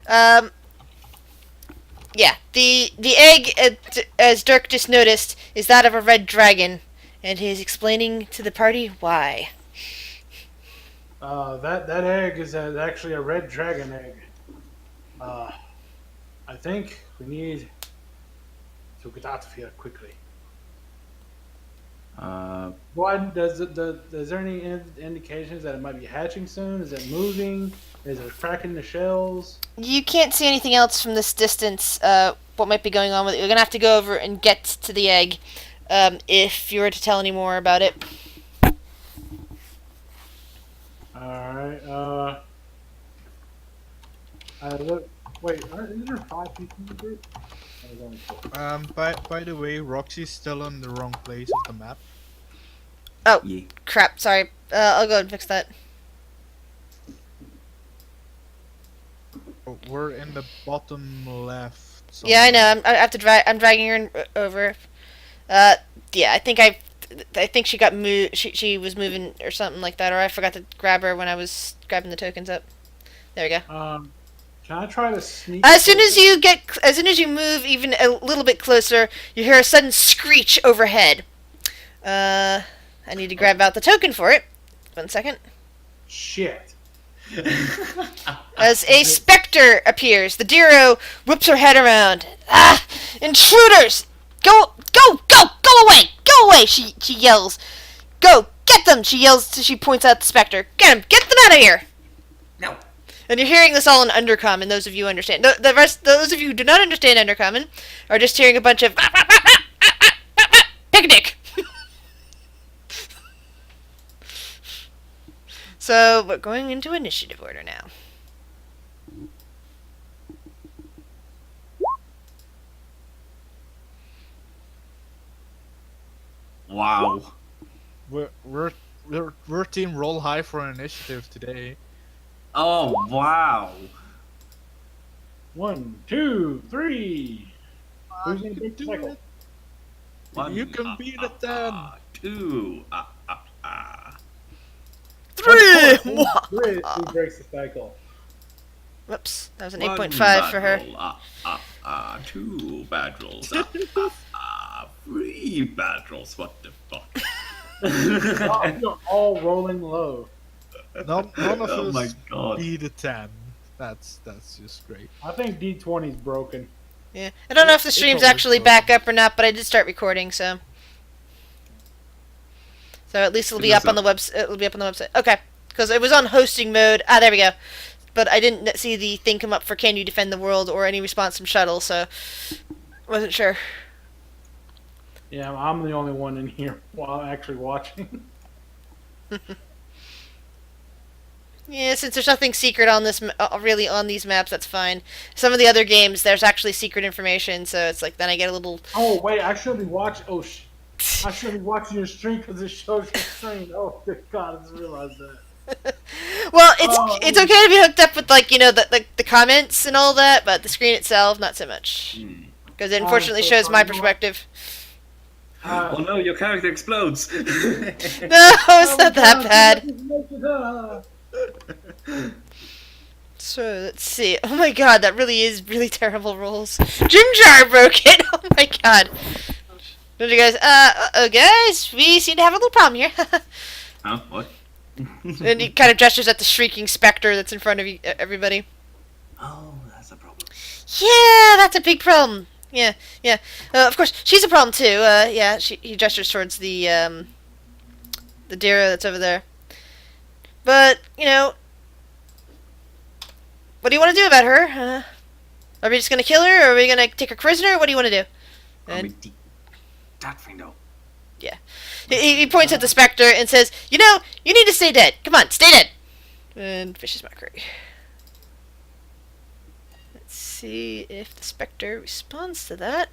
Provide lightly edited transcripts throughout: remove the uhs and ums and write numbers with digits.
Um, yeah, the egg, as Dirk just noticed, is that of a red dragon, and he's explaining to the party why. That egg is actually a red dragon egg. Uh, I think we need to get out of here quickly. Uh, Why does it? Is there any indications that it might be hatching soon? Is it moving? Is it cracking the shells? You can't see anything else from this distance. What might be going on with it? You're gonna have to go over and get to the egg, if you were to tell any more about it. All right. I look. Wait, isn't there 5 people in the group? Oh, there's only 4. By the way, Roxy's still on the wrong place of the map. Oh, yeah. crap! Sorry. I'll go and fix that. Oh, we're in the bottom left. Yeah, I know. somewhere. I have to drag. I'm dragging her over. Yeah. I think she got moved. She was moving or something like that, or I forgot to grab her when I was grabbing the tokens up. There we go. Can I try to sneak? As soon as you move even a little bit closer, you hear a sudden screech overhead. I need to grab out the token for it. 1 second. Shit. As a specter appears, the Diro whips her head around. Ah! Intruders! Go away! Go away! She yells. Go! Get them! She yells. She points out the specter. Get them! Get them out of here! No. And you're hearing this all in Undercommon, those of you who understand. Those of you who do not understand Undercommon, are just hearing a bunch of picnic. So we're going into initiative order now. Wow. We're team roll high for initiative today. Oh, wow. 1, 2, 3. Who's gonna beat the do cycle? it. One, You can beat a 10. Two. Three! Who breaks the cycle? Whoops, that was an One 8.5 for her. bad roll. Two bad rolls. Three bad rolls. What the fuck? You're all rolling low. None of Oh us my god. beat a 10. That's just great. I think D20's broken. Yeah, I don't know if the It's stream's always actually back up or not, but I did start recording, so at least it'll be up on the website. It'll be up on the website. Okay, because it was on hosting mode. Ah, there we go. But I didn't see the thing come up for "Can you defend the world" or any response from Shuttle, so wasn't sure. Yeah, I'm the only one in here while actually watching. Yeah, since there's nothing secret on this, really on these maps, that's fine. Some of the other games, there's actually secret information, so it's like then I get a little. Oh wait, I should be watching. I should be watching your stream because it shows your screen. Oh good God, I just realized that. Well, Oh, it's okay to be hooked up with like the comments and all that, but the screen itself, not so much, because it unfortunately so shows sorry, my you know what? perspective. Oh no, your character explodes. No, it's not that bad. So let's see. Oh my god, that really is really terrible rolls. Ginger broke it. Oh my god. Don't you guys? Guys, we seem to have a little problem here. Huh? What? And he kind of gestures at the shrieking specter that's in front of you, everybody. Oh, that's a problem. Yeah, that's a big problem. Yeah. Of course, she's a problem too. Yeah, he gestures towards the Dira that's over there. But what do you want to do about her? Are we just gonna kill her, or are we gonna take her prisoner? What do you want to do? I mean, that thing though. He points at the specter and says, you need to stay dead. Come on, stay dead. And Vicious Mockery. Let's see if the specter responds to that.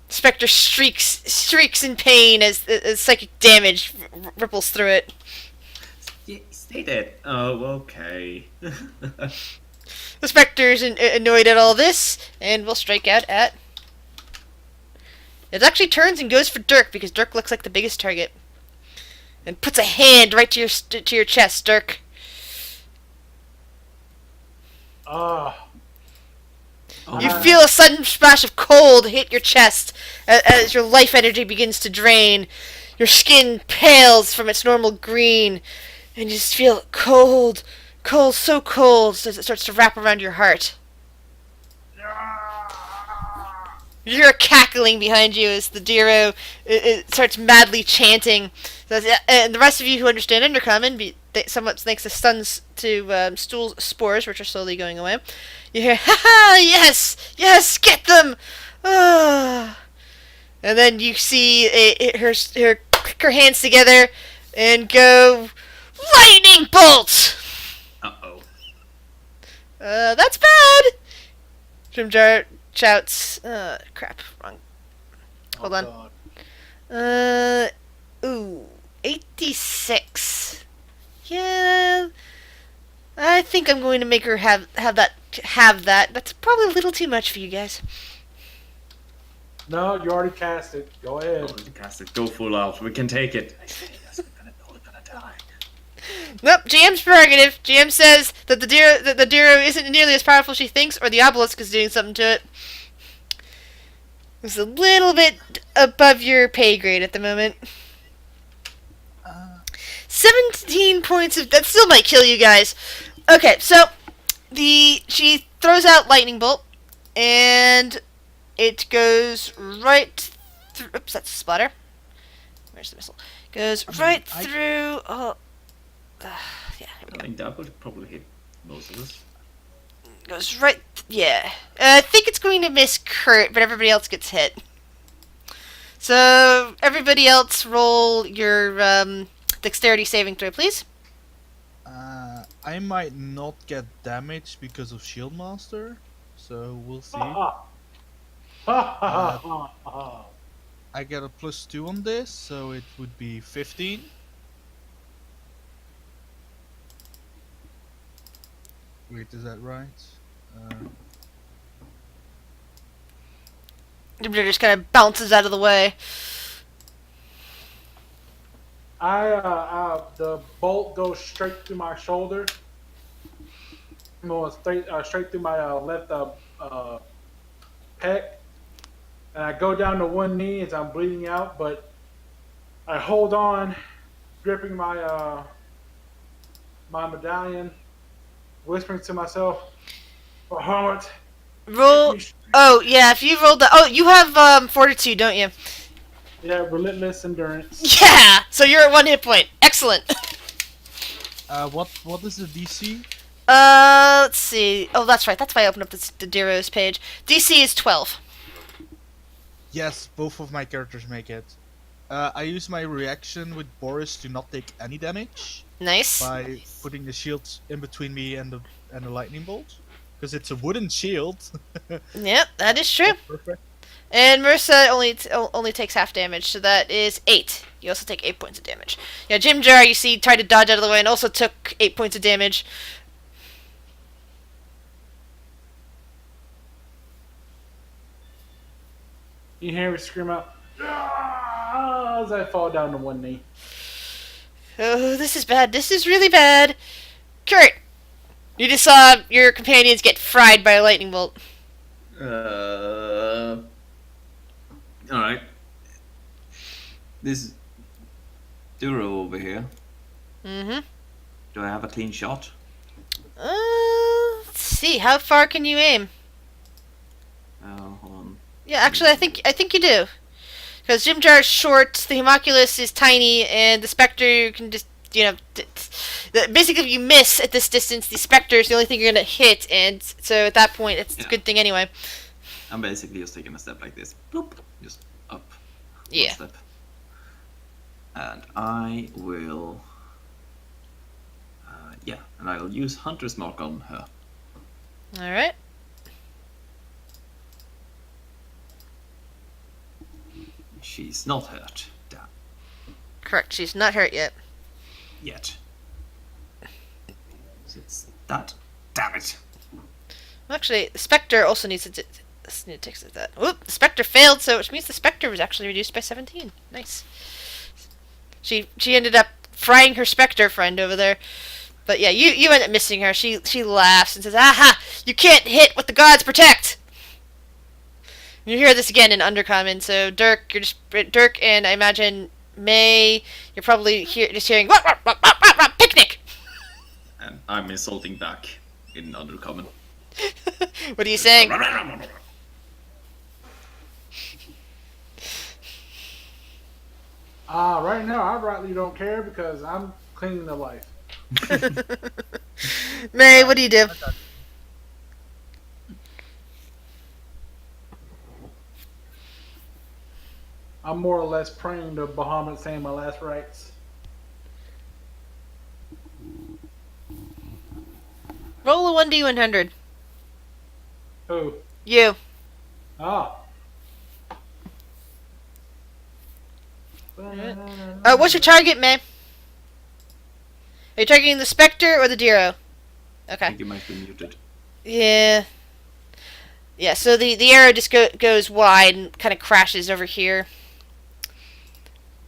Spectre shrieks in pain as psychic damage ripples through it. Yeah, stay dead. Oh, okay. The Spectre's annoyed at all this, and will strike out at... It actually turns and goes for Dirk, because Dirk looks like the biggest target. And puts a hand right to your chest, Dirk. Oh, You Uh, feel a sudden splash of cold hit your chest as your life energy begins to drain. Your skin pales from its normal green, and you just feel cold, cold, so cold as it starts to wrap around your heart. You hear a cackling behind you as the Diro it starts madly chanting. And the rest of you who understand Undercommon, somewhat thanks to stool spores, which are slowly going away, you hear, "Ha ha! Yes! Yes! Get them!" Ah. And then you see her click her hands together and go, "Lightning bolt!" uh-oh. That's bad! Jimjar shouts, crap, wrong. Hold on. God. Ooh, 86. Yeah, I think I'm going to make her have that. That's probably a little too much for you guys. No, you already cast it. Go ahead. Oh, cast it. Go full out. We can take it. I say yes, we're gonna die. Nope, GM's prerogative. GM says that the Diro isn't nearly as powerful as she thinks, or the obelisk is doing something to it. It's a little bit above your pay grade at the moment. 17 points of... That still might kill you guys. Okay, so she throws out lightning bolt, and it goes right through... Oops, that's a splatter. Where's the missile? Goes right through... Oh, yeah, here we I go. think that would probably hit most of us. Goes right... Yeah. I think it's going to miss Kurt, but everybody else gets hit. So, everybody else roll your dexterity saving throw, please. I might not get damaged because of Shield Master, so we'll see. Ha ha ha ha ha. I get a +2 on this, so it would be 15. Wait, is that right? It just kind of bounces out of the way. The bolt goes straight through my shoulder. Going straight through my left pec, and I go down to one knee as I'm bleeding out. But I hold on, gripping my my medallion, whispering to myself, "Bahamut." Roll. Oh, yeah, if you rolled that. Oh, you have fortitude, don't you? Yeah, relentless endurance. Yeah! So you're at 1 hit point. Excellent. What is the DC? Let's see. Oh, that's right. That's why I opened up the Diro's page. DC is 12. Yes, both of my characters make it. I use my reaction with Boris to not take any damage Nice. by putting the shield in between me and the lightning bolt, because it's a wooden shield. Yep, that is true. Perfect. And Marissa only takes half damage, so that is 8. You also take 8 points of damage. Yeah, Jim Jar, you see, tried to dodge out of the way and also took 8 points of damage. You hear me scream out, "Ah!" as I fall down to one knee. Oh, this is bad. This is really bad. Kurt, you just saw your companions get fried by a lightning bolt. Alright. This Duro over here. Mm-hmm. Do I have a clean shot? Let's see. How far can you aim? Hold on. Yeah, actually, I think you do. Because Jim Jar is short, the Homunculus is tiny, and the Spectre can just, basically if you miss at this distance, the Spectre is the only thing you're going to hit, and so at that point, it's a good thing anyway. I'm basically just taking a step like this. Bloop. Just up. Yeah. One step. And I will... and I'll use Hunter's Mark on her. Alright. She's not hurt. Damn. Correct, she's not hurt yet. Yet. So it's that. Damn it. Actually, the Spectre also needs to take that. Whoop, the Spectre failed, so which means the Spectre was actually reduced by 17. Nice. She ended up frying her Spectre friend over there. But yeah, you end up missing her. She laughs and says, "Aha! You can't hit what the gods protect." You hear this again in Undercommon. So Dirk, you're just Dirk, and I imagine May. You're probably just hearing what picnic. And I'm insulting back in Undercommon. What are you saying? Right now, I rightly don't care because I'm clinging to life. May, what do you do? I'm more or less praying to Bahamut saying my last rites. Roll a 1d100. Who? You. Ah. What's your target, May? Are you targeting the Spectre or the Diro? I Okay. think you might be muted. Yeah. Yeah, so the arrow just goes wide and kind of crashes over here.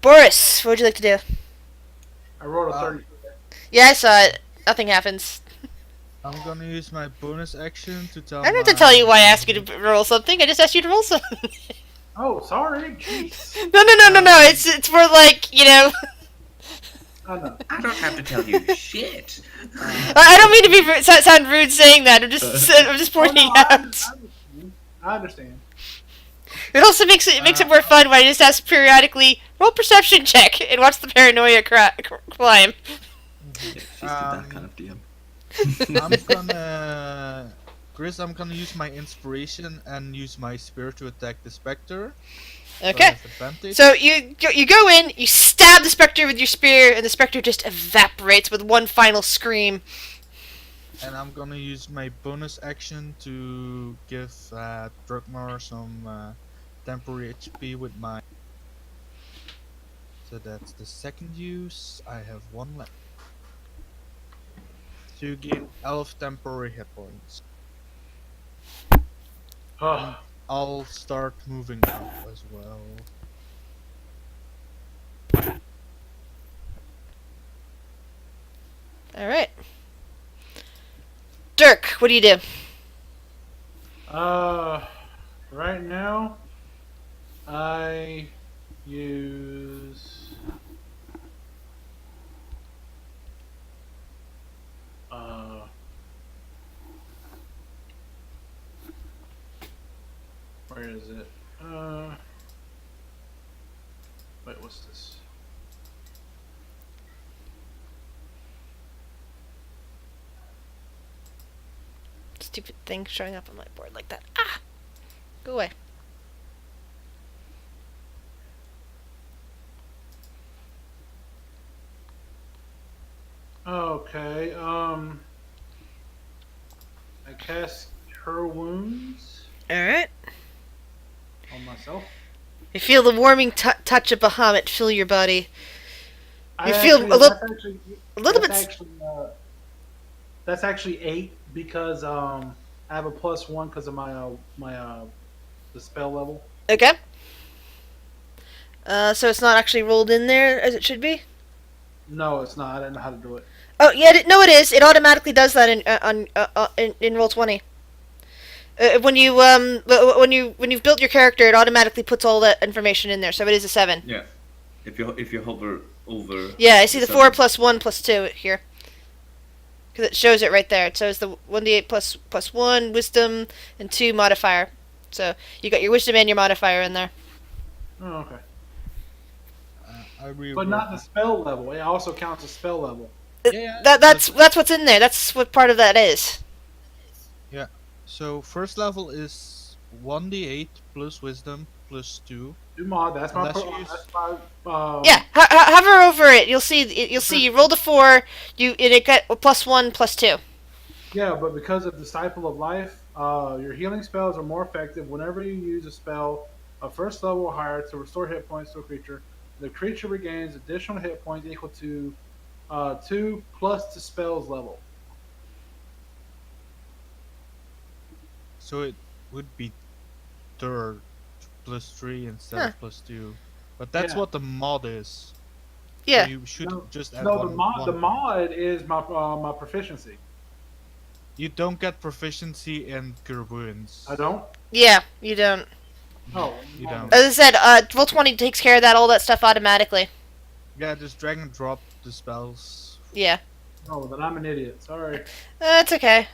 Boris, what would you like to do? I rolled a 30. Yeah, I saw it. Nothing happens. I'm gonna use my bonus action to tell I don't have to tell you why I asked you to roll something. I just asked you to roll something. Oh, sorry. Jeez. No. It's for like, you know. I know. I don't have to tell you shit. I don't mean to be sound rude saying that. I'm just pointing out. I understand. It also makes it more fun when I just ask periodically, roll perception check and watch the paranoia climb. Yeah, she's that kind of DM. I'm gonna use my inspiration and use my spear to attack the Spectre. Okay. Advantage. So you go in, you stab the Spectre with your spear, and the Spectre just evaporates with one final scream. And I'm gonna use my bonus action to give Drugmar some temporary HP with my. So that's the second use. I have one left. So you gain 12 temporary hit points. Oh, I'll start moving up as well. Alright. Dirk, what do you do? right now, I use. Where is it? Wait, what's this? Stupid thing showing up on my board like that. Ah! Go away. Okay, I cast Cure Wounds Alright. on myself. You feel the warming touch of Bahamut fill your body. You I feel actually- a little, that's actually- a little that's bit. Actually, that's actually 8 because I have a +1 because of my the spell level. Okay. So it's not actually rolled in there as it should be. No, it's not. I didn't know how to do it. Oh yeah, no, it is. It automatically does that in Roll20. When you've built your character, it automatically puts all that information in there. So it is a 7. Yeah. If you hover over. Yeah, I see the 4 7. plus 1 plus 2 here. Because it shows it right there. It shows the 1d8 plus 1 wisdom and 2 modifier. So you got your wisdom and your modifier in there. Oh, okay. But not the spell level. It also counts as spell level. Yeah, That's what's in there. That's what part of that is. Yeah. So first level is 1d8 plus wisdom plus 2. Do mod. That's my. Unless you use- That's my. Yeah, hover over it. You'll see. You rolled a 4. And it got a +1 plus 2. Yeah, but because of Disciple of Life, your healing spells are more effective whenever you use a spell of first level or higher to restore hit points to a creature. The creature regains additional hit points equal to 2 plus the spell's level. So it would be third plus 3 instead Huh. of plus 2. But that's Yeah. what the mod is. Yeah. So you should No, just add no, one. the one. mod is my proficiency. You don't get proficiency in Cure Wounds. I don't. Yeah, you don't. Oh, You hold don't. on. As I said, roll 20 takes care of that, all that stuff automatically. Yeah, just drag and drop the spells. Yeah. Oh, then I'm an idiot. Sorry. That's okay.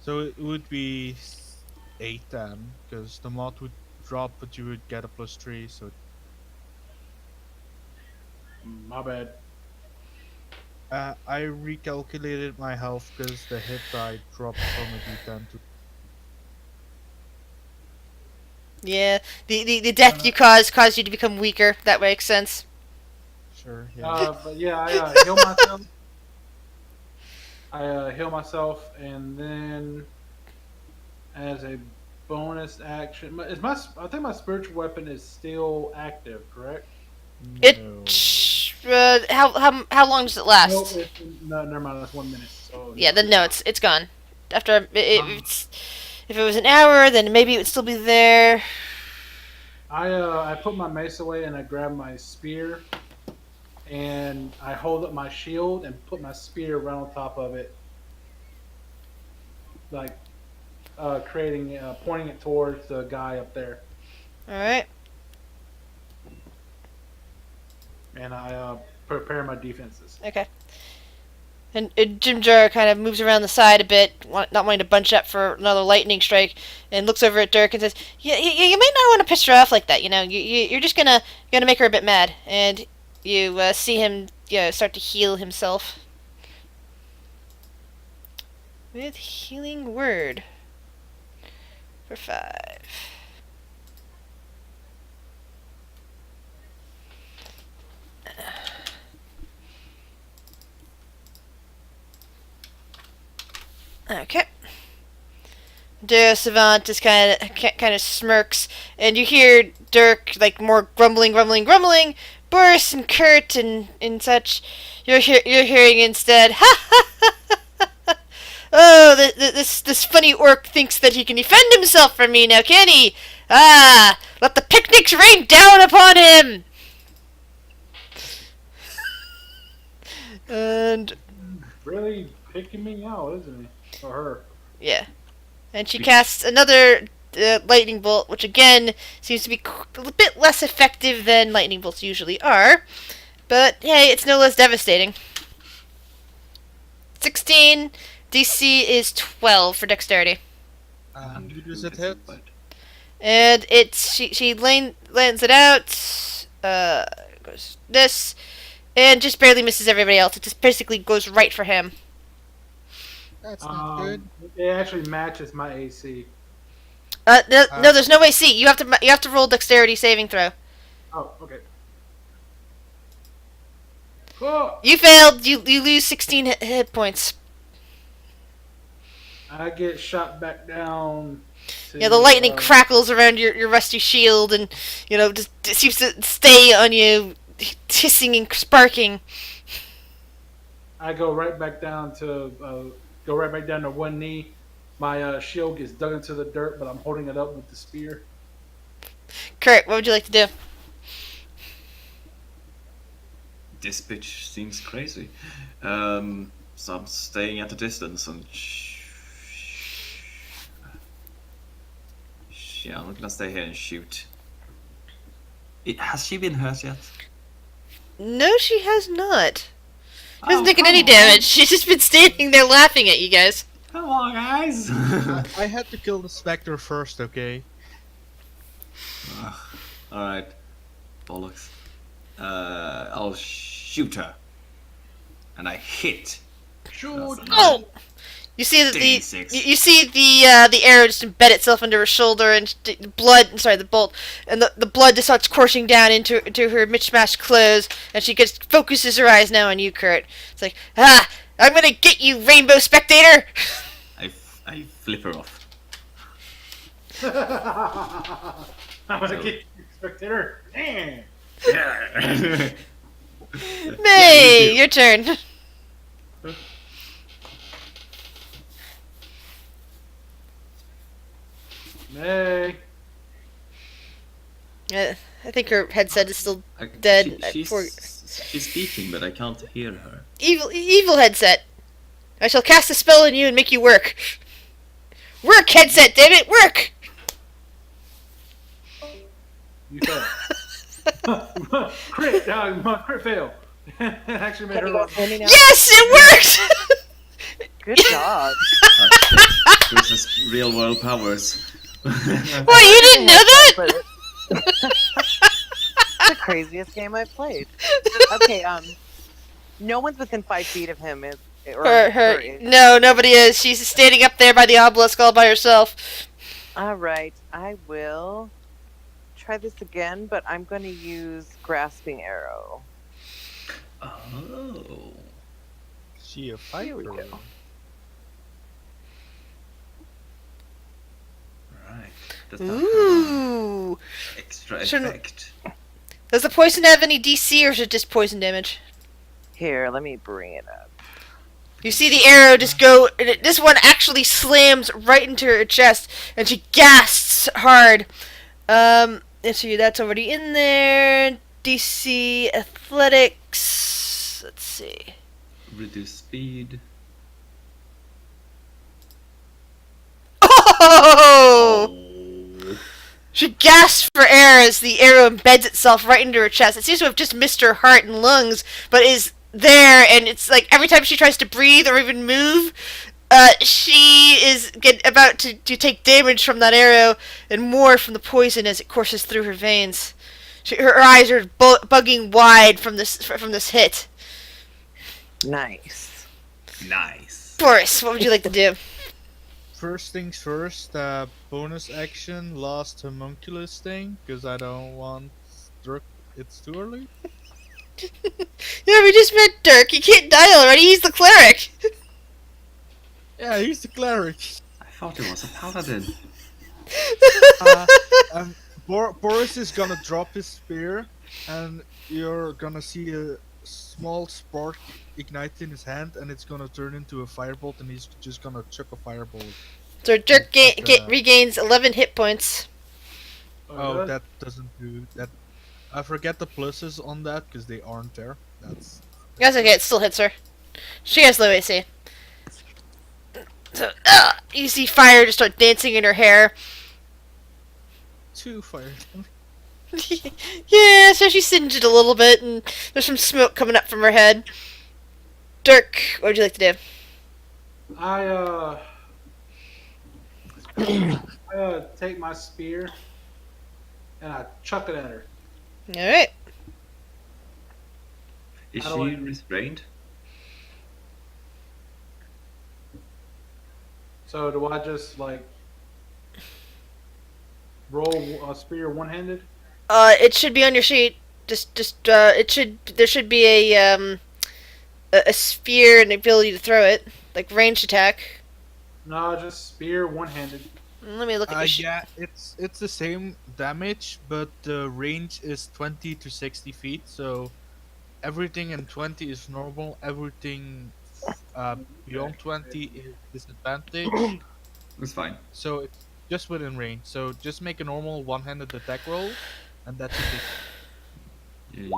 So it would be 8 then, because the mod would drop, but you would get a +3. So My bad. I recalculated my health because the hit die dropped from a D10 to. Yeah. The death you caused you to become weaker. That makes sense. Sure, yeah. But yeah, I heal myself. I heal myself, and then as a bonus action, I think my spiritual weapon is still active, correct? It. No. How long does it last? Nope. No, never mind. That's 1 minute. So Yeah. Then no, it's gone. After if it was an hour, then maybe it would still be there. I put my mace away and I grab my spear, and I hold up my shield and put my spear right on top of it, like pointing it towards the guy up there. All right. And I prepare my defenses. Okay. And Jim Jar kind of moves around the side a bit, not wanting to bunch up for another lightning strike, and looks over at Dirk and says, "You may not want to piss her off like that. You know, you're just gonna make her a bit mad." And you see him, start to heal himself with healing word for 5. Okay. Deo Savant just kind of smirks, and you hear Dirk like more grumbling, Boris and Kurt and such. You're hearing instead. Ha ha ha ha ha! Oh, this funny orc thinks that he can defend himself from me now, can he? Ah, let the picnics rain down upon him. And Really picking me out, isn't he? Or her. yeah. And she casts another lightning bolt, which again seems to be a bit less effective than lightning bolts usually are. But hey, it's no less devastating. 16, DC is 12 for dexterity. Does it hit? And she lands it out, goes this, and just barely misses everybody else. It just basically goes right for him. That's not good. It actually matches my AC. No, there's no AC. You have to roll dexterity saving throw. Oh, okay. Oh, You failed. You lose 16 hit points. I get shot back down. Yeah, the lightning crackles around your rusty shield, and just it seems to stay on you, hissing and sparking. I go right back down to 1 knee. My shield gets dug into the dirt, but I'm holding it up with the spear. Kurt, what would you like to do? This bitch seems crazy. So I'm staying at a distance and yeah, I'm gonna stay here and shoot. Has she been hurt yet? No, she has not. She hasn't Oh, taken come any on. damage. She's just been standing there laughing at you guys. Come on, guys! I had to kill the Spectre first, okay? Alright. Bollocks. I'll shoot her. And I hit. Shoot! Oh! You see that D6. you see the arrow just embed itself into her shoulder, and the bolt, and the blood just starts coursing down into her mismatched clothes, and she focuses her eyes now on you, Kurt. It's like, I'm gonna get you, Rainbow Spectator. I flip her off. I'm gonna get you, spectator. Damn. Yeah. May, your turn. Nay. I think her headset is still I- dead. she's She's speaking, but I can't hear her. Evil headset. I shall cast a spell on you and make you work. Work, headset, damn it, work! You fail. Crit! Crit fail. Actually made Can her you run. guys hear me now? Yes, it worked! Good job. Oh, shit. Chris's real world powers. What, you didn't know that? It's the craziest game I've played. Okay, no one's within 5 feet of him. No, nobody is. She's standing up there by the obelisk all by herself. Alright, I will try this again, but I'm going to use Grasping Arrow. Oh. She a Here we fighter. go. Right. Does that have an Ooh. extra Shouldn't- effect? Does the poison have any DC or is it just poison damage? Here, let me bring it up. You see the arrow just go, and this one actually slams right into her chest, and she gasps hard. Let's see, that's already in there. DC Athletics. Let's see. Reduce speed. Oh! Oh. She gasps for air as the arrow embeds itself right into her chest. It seems to have just missed her heart and lungs, but is there, and it's like every time she tries to breathe or even move, she is about to take damage from that arrow and more from the poison as it courses through her veins. Her eyes are bugging wide from this hit. Nice. Nice. Boris, what would you like to do? First things first, bonus action, last homunculus thing, because I don't want Dirk. It's too early. Yeah, we just met Dirk. He can't die already. He's the cleric. Yeah, he's the cleric. I thought it was a paladin. Boris is gonna drop his spear, and you're gonna see a small spark ignite in his hand, and it's gonna turn into a firebolt, and he's just gonna chuck a firebolt. So Dirk regains 11 hit points. Oh, that doesn't do that. I forget the pluses on that because they aren't there. That's Okay. It still hits her. She has low AC. So you see fire just start dancing in her hair. 2 fire. Yeah, so she's singed a little bit, and there's some smoke coming up from her head. Dirk, what would you like to do? I take my spear and I chuck it at her. Alright. Is How do she I- restrained? So do I just like roll a spear one-handed? It should be on your sheet. There should be a sphere and the ability to throw it. Like ranged attack. No, just spear one-handed. Let me look at your sheet. Yeah, it's the same damage, but the range is 20 to 60 feet. So everything in 20 is normal. Everything beyond 20 is disadvantage. It's fine. So it's just within range. So just make a normal one-handed attack roll, and that should be.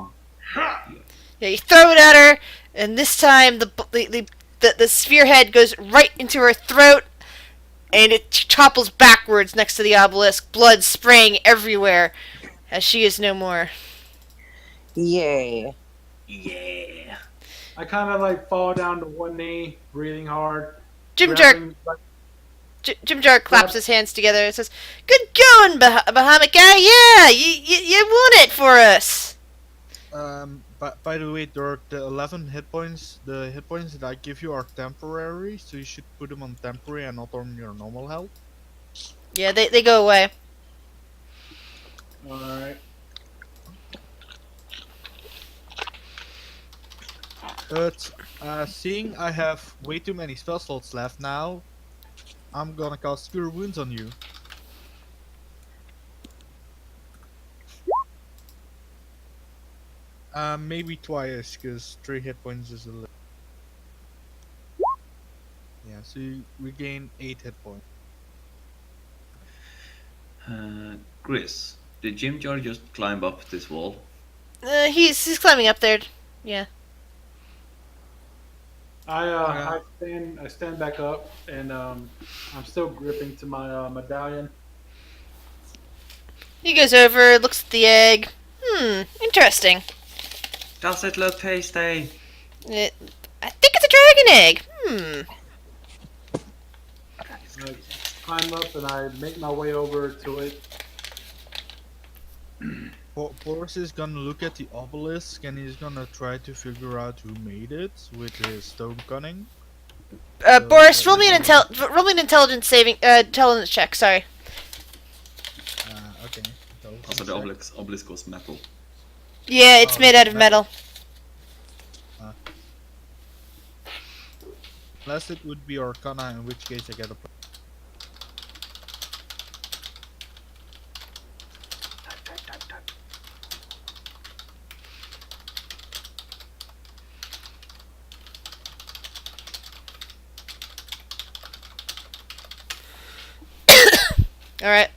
Yeah, you throw it at her, and this time the sphere head goes right into her throat, and it topples backwards next to the obelisk, blood spraying everywhere, as she is no more. Yay. Yeah. I kind of like fall down to one knee, breathing hard. Jim Jar claps his hands together and says, "Good going, Bahamut guy. Yeah, you won it for us." By the way, Dirk, the 11 hit points, the hit points that I give you are temporary, so you should put them on temporary and not on your normal health. Yeah, they go away. Alright. But seeing I have way too many spell slots left now, I'm gonna cast Cure Wounds on you. Maybe twice, because 3 hit points is a little. Yeah, so you regain 8 hit points. Chris, did Jim Jar just climb up this wall? He's climbing up there. Yeah. I stand back up, and I'm still gripping to my medallion. He goes over, looks at the egg. Interesting. Does it look tasty? It, I think it's a dragon egg. I climb up and I make my way over to it. Boris is gonna look at the obelisk and he's gonna try to figure out who made it with his stone cunning. Boris, roll me an intelligence intelligence check. Sorry. Okay. Also, the obelisk was metal. Yeah, it's made out of metal. Unless it would be Arcana, in which case I get a. All right.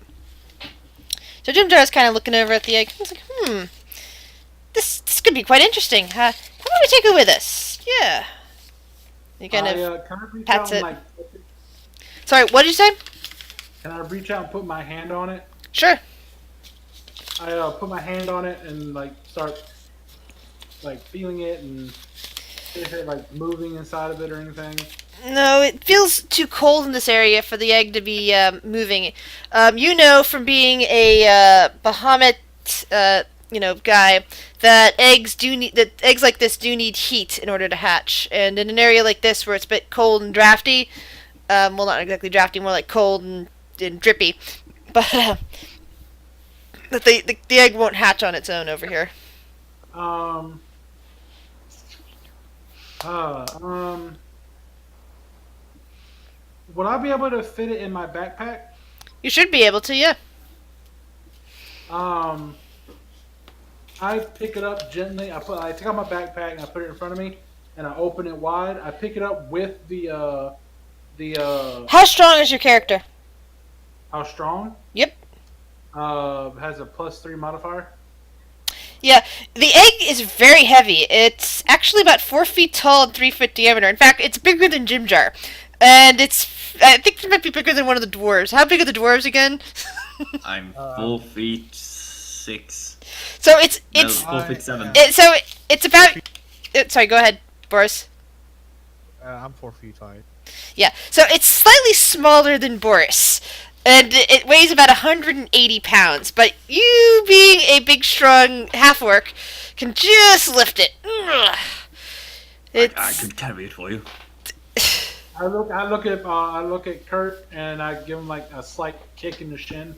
So Jim Jar's kind of looking over at the egg. He's like, this could be quite interesting. How about we take it with us? Yeah. He kind of can I reach pats out it. and, Sorry, what did you say? can I reach out and put my hand on it? Sure. I put my hand on it and like start like feeling it and see if it like moving inside of it or anything. No, it feels too cold in this area for the egg to be moving. You know from being a Bahamut, guy, that eggs like this do need heat in order to hatch. And in an area like this where it's a bit cold and drafty, well, not exactly drafty, more like cold and drippy, but that the egg won't hatch on its own over here. Would I be able to fit it in my backpack? You should be able to, yeah. I pick it up gently. I take out my backpack and I put it in front of me, and I open it wide. I pick it up with the How strong is your character? how strong? Yep. Has a +3 modifier. Yeah, the egg is very heavy. It's actually about 4 feet tall and 3 foot diameter. In fact, it's bigger than Jim Jar. And I think it might be bigger than one of the dwarves. How big are the dwarves again? I'm 4'6". So it's No, 4'7". it's about. Sorry, go ahead, Boris. I'm 4 feet high. Yeah, so it's slightly smaller than Boris, and it weighs about 180 pounds. But you, being a big, strong half-orc, can just lift it. Ugh. I could carry it for you. I look at Kurt and I give him like a slight kick in the shin.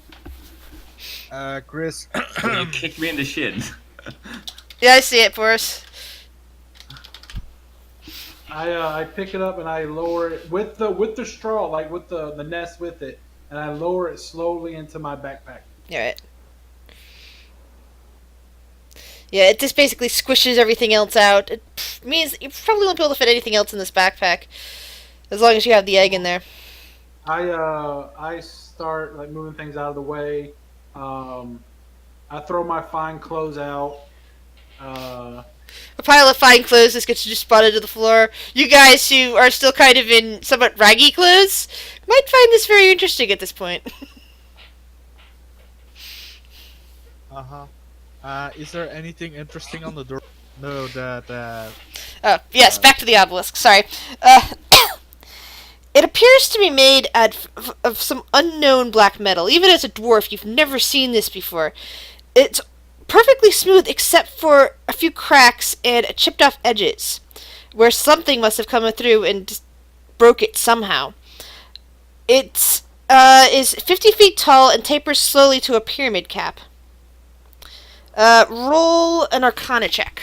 Chris. You kicked me in the shin. Yeah, I see it, Boris. I pick it up and I lower it with the straw, like with the nest with it, and I lower it slowly into my backpack. All right. Yeah, it just basically squishes everything else out. It means you probably won't be able to fit anything else in this backpack, as long as you have the egg in there. I start like moving things out of the way. I throw my fine clothes out. A pile of fine clothes just gets just spotted to the floor. You guys who are still kind of in somewhat raggy clothes might find this very interesting at this point. Is there anything interesting on the door? No, that. Oh, yes, back to the obelisk. Sorry. It appears to be made of some unknown black metal. Even as a dwarf, you've never seen this before. It's perfectly smooth except for a few cracks and chipped off edges, where something must have come through and just broke it somehow. It is 50 feet tall and tapers slowly to a pyramid cap. Roll an Arcana check.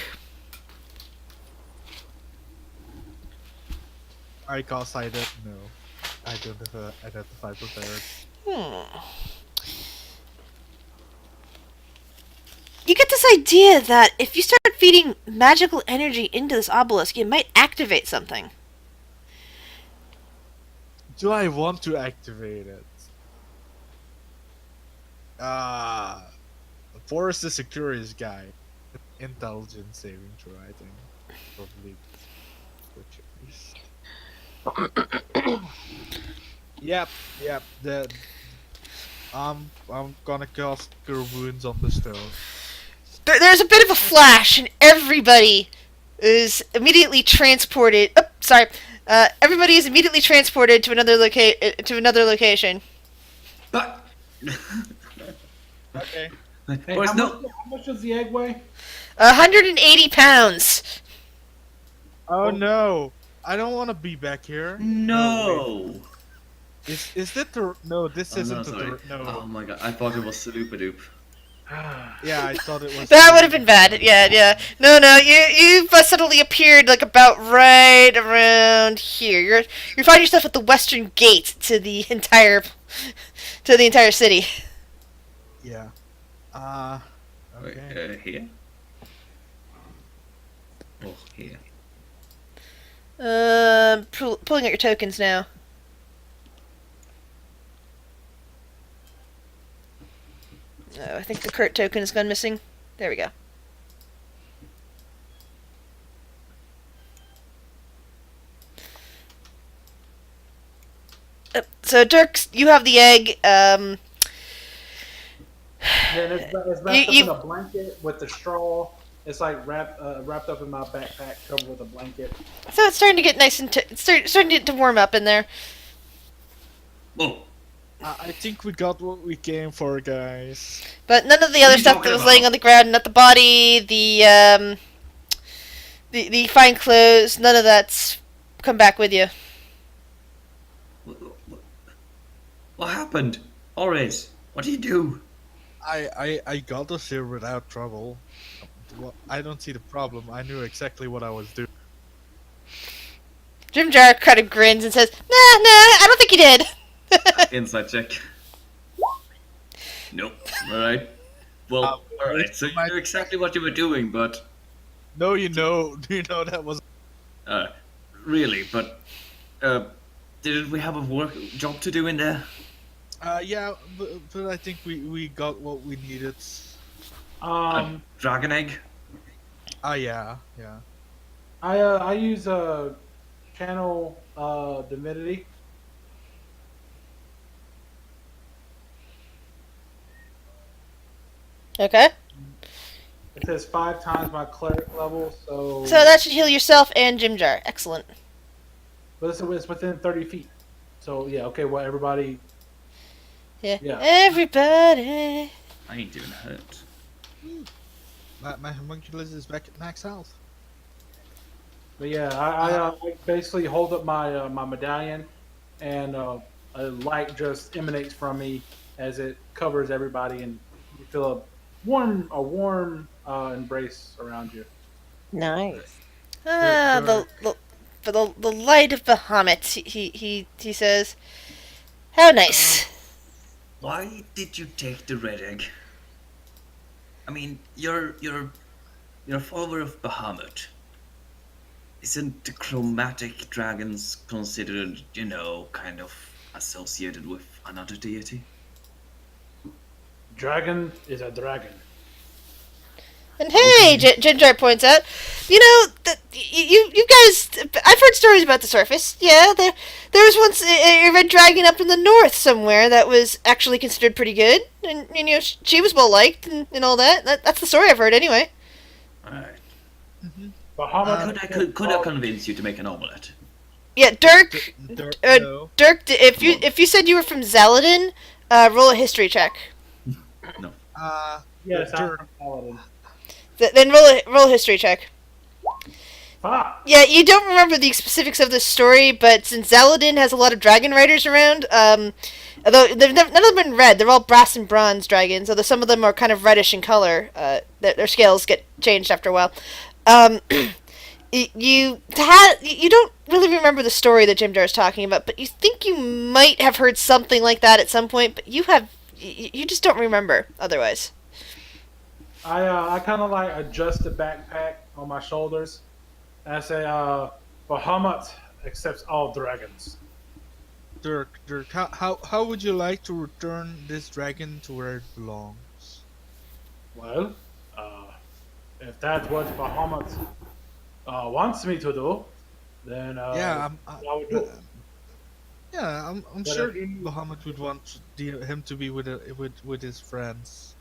I cast I don't know. I don't have identify prepared. You get this idea that if you start feeding magical energy into this obelisk, it might activate something. Do I want to activate it? Forrest is a curious guy. Intelligence saving throw, I think. Probably. Yep, yep. I'm gonna cast Cure Wounds on the stone. There's a bit of a flash, and everybody is immediately transported. Oh, sorry. Everybody is immediately transported to another location. But Okay. Hey, Boys, how, no. much does the egg weigh? 180 pounds. Oh no! I don't want to be back here. No. wait. Is that the no? This Oh, isn't no, the sorry. no. Oh my god, I thought it was Saloopadoop. Yeah, I thought it was. That would have been bad. Yeah. No. You suddenly appeared like about right around here. You find yourself at the western gate to the entire city. Yeah. Wait, Okay. here? Oh, here. Pulling out your tokens now. Oh, I think the Kurt token has gone missing. There we go. So Dirk, you have the egg. Yeah, and it's wrapped You- up in a blanket with the straw. It's like wrapped up in my backpack, covered with a blanket. So it's starting to get nice and starting to warm up in there. Oh, I think we got what we came for, guys. But none of the What are other you stuff talking that was about? laying on the ground, not the body, the fine clothes, none of that's come back with you. what happened? Horace, what do you do? I got us here without trouble. I don't see the problem. I knew exactly what I was doing. Jim Jar kind of grins and says, Nah, I don't think you did. Inside check. Nope. Alright. Well, alright, so you knew exactly what you were doing, but... No, you know that was. Really, but... didn't we have a job to do in there? Yeah, but I think we got what we needed. Um, A dragon egg? Yeah. I use channel divinity. Okay. It says 5 times my cleric level, so. So that should heal yourself and Jim Jar. Excellent. But it's within 30 feet. So yeah, okay. Well, everybody. Yeah. Yeah. Everybody. I ain't doing hurt. My homunculus is back at max health. But yeah, I basically hold up my my medallion, and a light just emanates from me as it covers everybody, and you feel a warm embrace around you. Nice. Ah, the light of Bahamut. He says, how nice. Why did you take the red egg? I mean, you're a follower of Bahamut. Isn't the chromatic dragons considered, kind of associated with another deity? Dragon is a dragon. And hey, Jim Jar points out, you guys, I've heard stories about the surface. Yeah, there was once a red dragon up in the north somewhere that was actually considered pretty good, and she was well liked and all that. That's the story I've heard anyway. Alright. Bahamut. Could I convince you to make an omelette? Yeah, Dirk. No. Dirk, if you said you were from Zaladin, roll a history check. No. Yes, I'm Dirk. from Paladin. Then roll a history check. Fuck. Yeah, you don't remember the specifics of this story, but since Zaladin has a lot of dragon riders around, although none of them have been red, they're all brass and bronze dragons, although some of them are kind of reddish in color. Their scales get changed after a while. You don't really remember the story that Jim Jar is talking about, but you think you might have heard something like that at some point, but you just don't remember otherwise. I kind of like adjust the backpack on my shoulders, and I say, Bahamut accepts all dragons. Dirk, how would you like to return this dragon to where it belongs? Well, if that's what Bahamut wants me to do, then Yeah, I would do. yeah, I'm But if sure he, Muhammad would want him to be with his friends.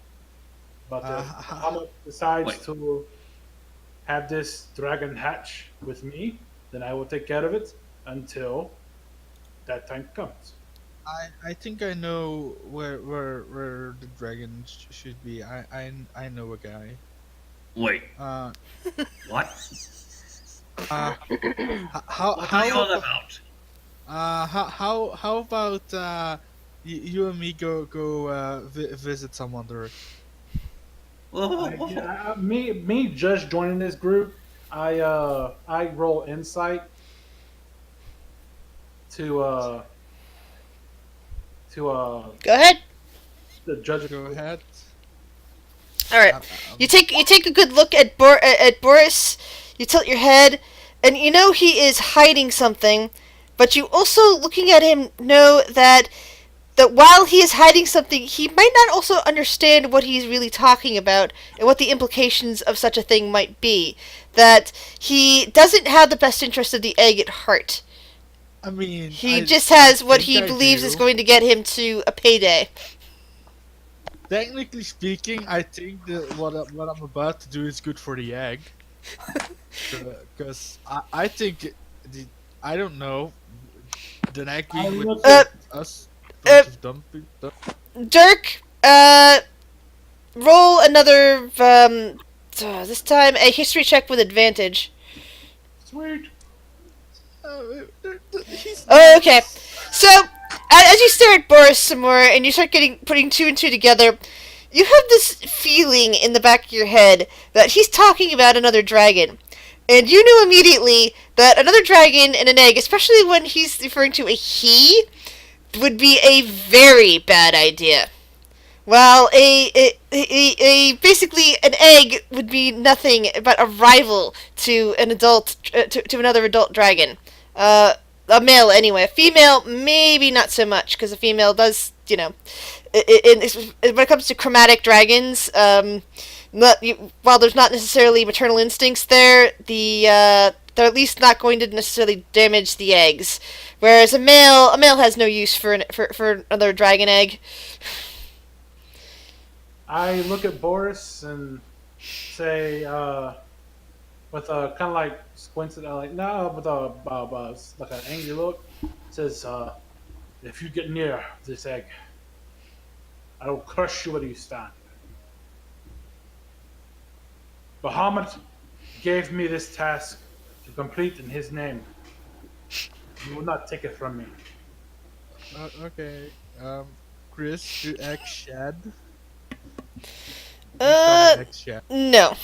but if Ha- Muhammad decides Wait, to have this dragon hatch with me, then I will take care of it until that time comes. I think I know where the dragon should be. I know a guy. wait, Uh what? uh how What are you how all about? how about you and me go visit someone there? Whoa, whoa, I, whoa, whoa. yeah, me just joining this group. I roll insight to Go ahead. the judge. Go ahead. All right. You take a good look at Boris. You tilt your head, and you know he is hiding something. But you also, looking at him, know that while he is hiding something, he might not also understand what he's really talking about and what the implications of such a thing might be. That he doesn't have the best interest of the egg at heart. I mean, He I just has what think he I believes is do. going to get him to a payday. Technically speaking, I think that what I'm about to do is good for the egg. Because I think the I don't know the egg I being with look Uh, us uh, bunch of dumb people. Dirk, roll another, this time a history check with advantage. sweet. He's Oh, okay. nice. So, as you stare at Boris some more and you start putting two and two together, you have this feeling in the back of your head that he's talking about another dragon. And you knew immediately that another dragon and an egg, especially when he's referring to a he, would be a very bad idea. Well, basically an egg would be nothing but a rival to an adult to another adult dragon. A male anyway. A female maybe not so much because a female does when it comes to chromatic dragons, while there's not necessarily maternal instincts there, they're at least not going to necessarily damage the eggs. Whereas a male has no use for another dragon egg. I look at Boris and say, with a kind of like squinted, like no, with like an angry look, says, "If you get near this egg, I will crush you where you stand." Bahamut gave me this task to complete in his name. You will not take it from me. Okay. Chris, do egg shed? Please tell me Uh, egg shed. no.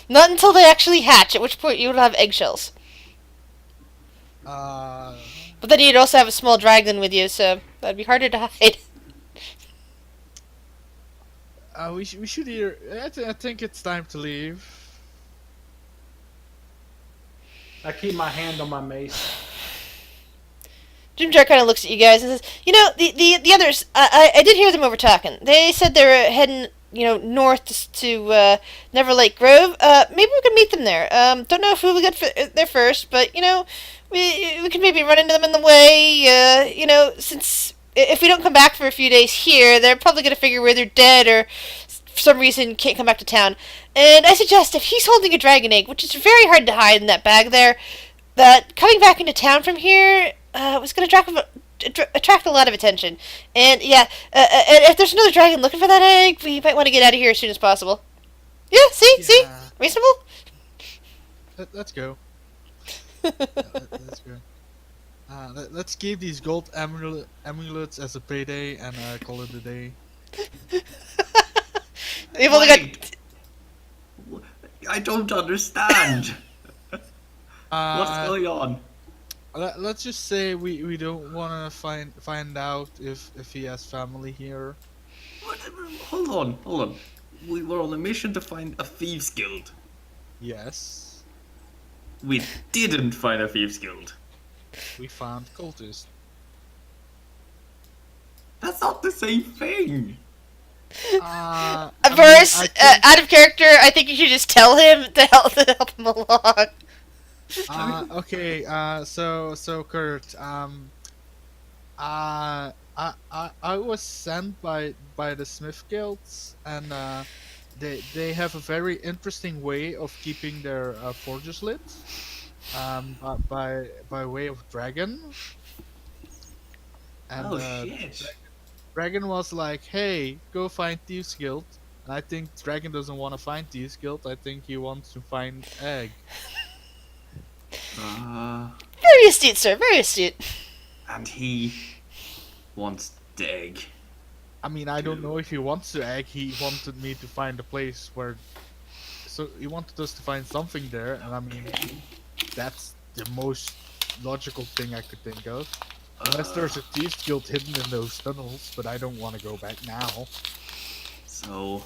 Not until they actually hatch, at which point you would have eggshells. Uh, But then you'd also have a small dragon with you, so that'd be harder to hide. we should hear. I think it's time to leave. I keep my hand on my mace. Jim Jar kind of looks at you guys and says, the others, I did hear them over talking. They said they were heading, north to Never Lake Grove. Maybe we could meet them there. Don't know if we will get there first, but, we could maybe run into them in the way, since if we don't come back for a few days here, they're probably going to figure we're either dead or for some reason can't come back to town. And I suggest if he's holding a dragon egg, which is very hard to hide in that bag there, that coming back into town from here was going to attract a lot of attention. And yeah, and if there's another dragon looking for that egg, we might want to get out of here as soon as possible. Yeah, see, Yeah. reasonable. Let's go. Let's go. Let's keep these gold amulets as a payday and call it a day. We've only got. Wait, I don't understand. What's Uh, going on? let's just say we don't want to find out if he has family here. What? Hold on. We were on a mission to find a thieves guild. Yes, We didn't find a thieves guild. we found cultists. That's not the same thing. Boris, I think, out of character, I think you should just tell him to help him along. okay. So Kurt. I was sent by the Smith Guilds, and they have a very interesting way of keeping their forges lit. By way of dragon, and Oh shit! Dragon was like, "Hey, go find Thieves Guild." And I think Dragon doesn't want to find Thieves Guild. I think he wants to find Egg. Very astute, sir. Very astute. And he wants the egg. I mean, I don't know if he wants to Egg. He wanted me to find a place where. So he wanted us to find something there, and I mean, that's the most logical thing I could think of. Unless there's a Thieves Guild hidden in those tunnels, but I don't want to go back now. So,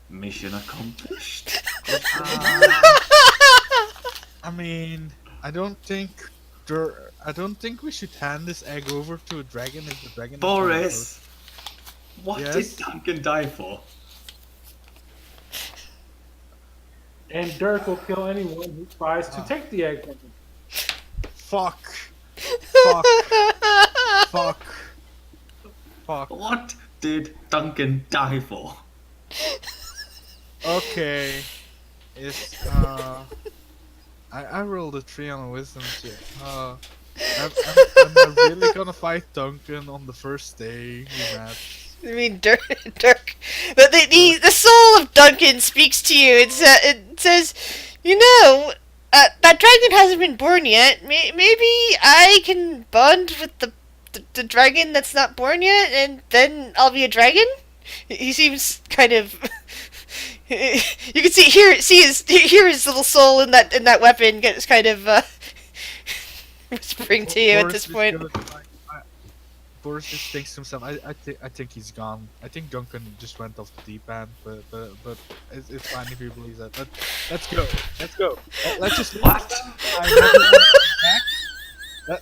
mission accomplished. I mean, I don't think we should hand this egg over to a dragon if the dragon. Boris, what Yes? did Duncan die for? And Dirk will kill anyone who tries to take the egg from him. Fuck. Fuck. What did Duncan die for? Okay. It's I rolled a 3 on a wisdom check. Am I really gonna fight Duncan on the first day we met? I mean, Dirk. The soul of Duncan speaks to you. It says, that dragon hasn't been born yet. Maybe I can bond with the dragon that's not born yet, and then I'll be a dragon. He seems kind of. You can hear his little soul in that weapon. Gets kind of whispering to you at this point. Boris just thinks to himself, I think he's gone. I think Duncan just went off the deep end, but it's fine if he believes that. Let's go. Let's just What?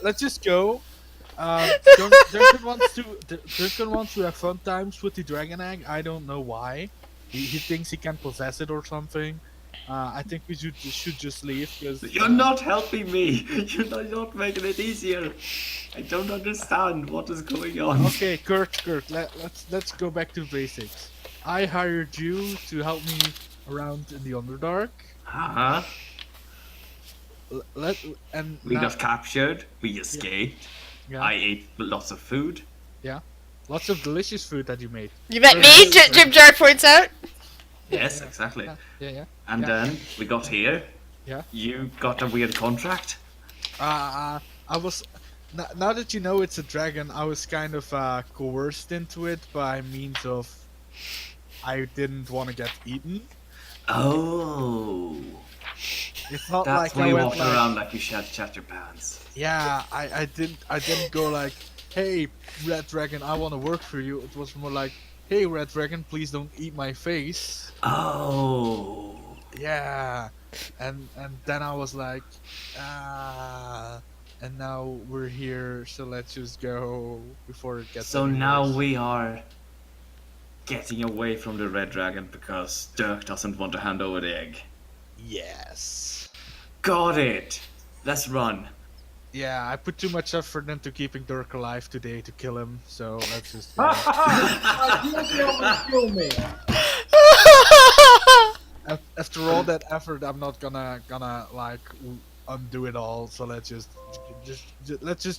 Let's just go. Duncan wants to have fun times with the dragon egg. I don't know why. He thinks he can possess it or something. I think we should just leave because You're not helping me. You're not making it easier. I don't understand what is going on. Okay, Kurt, let's go back to basics. I hired you to help me around in the Underdark. Huh? We Now, got captured. We escaped. yeah, I ate lots of food. lots of delicious food that you made. You met me, Jim Jar points out. Yes, exactly. Yeah. And then we got here. Yeah. You got a weird contract. I was now that you know it's a dragon, I was kind of coerced into it by means of I didn't want to get eaten. Oh. It's not That's like why I you went walked like, around like you shat your pants. yeah, I didn't go like, hey, Red Dragon, I want to work for you. It was more like, hey, Red Dragon, please don't eat my face. Oh. Yeah, and then I was like, and now we're here, so let's just go before it gets. So any now worse. we are getting away from the red dragon because Dirk doesn't want to hand over the egg. Yes. Got it. Let's run. Yeah, I put too much effort into keeping Dirk alive today to kill him, so let's just. You'll be able to kill me. After all that effort, I'm not gonna like undo it all. So let's just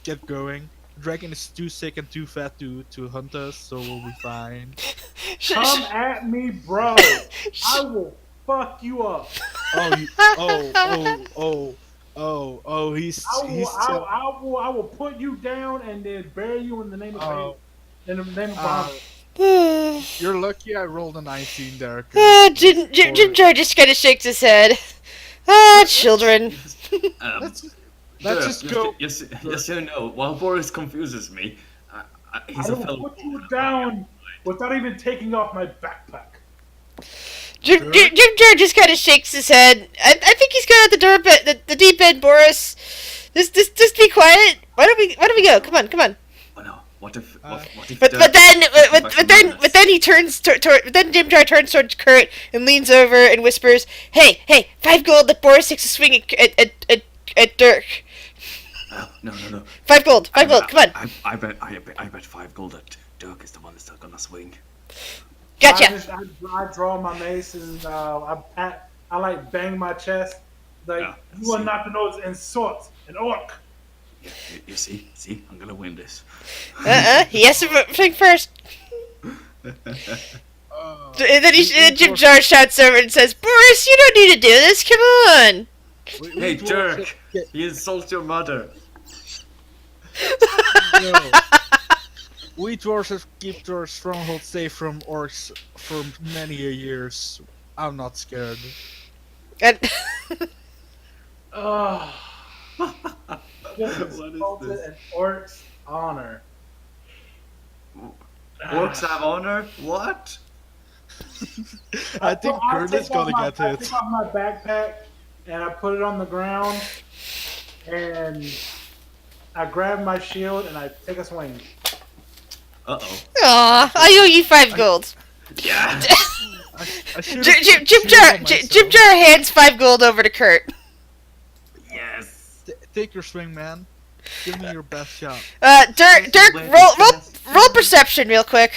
get going. Dragon is too sick and too fat to hunt us, so we'll be fine. Come at me, bro. I will fuck you up. He's I will put you down and then bury you in the name of Bahamut. You're lucky I rolled a 19 there. 'Cause Jim Jar just kind of shakes his head. Children. Let's just go. Yes, you know. While Boris confuses me, he's I a will fellow. put you down without even taking off my backpack. Jim Jar just kind of shakes his head. I think he's going at the deep end, Boris. Just be quiet. Why don't we go? Come on. Oh no! What if? What if? But Dirk then takes me back to madness? then he turns then Jimjar turns towards Kurt and leans over and whispers, "Hey, 5 gold that Boris takes a swing at Dirk. No. 5 gold, 5 gold. Come on, I bet 5 gold that Dirk is the one that's gonna swing. gotcha." I draw my mace and I like bang my chest. Like, Yeah, you are see. not to know it's insult, an orc. Yeah, you see, I'm gonna win this. He has to think first. And then Jimjar shouts over and says, "Boris, you don't need to do this. Come on." Hey, Dirk! You insult your mother. No. We dwarves have kept our stronghold safe from orcs for many years. I'm not scared. And Oh, just What is insulted this? an orc's honor. Orcs have honor? What? I think Kurt is gonna get I hit. take off my backpack and I put it on the ground and I grab my shield and I take a swing. Uh-oh. aw, I owe you 5 gold. Yeah! I should've put shield on myself. Jimjar hands 5 gold over to Kurt. Yes! Take your swing, man. Give me your best shot. Dirk, roll perception real quick.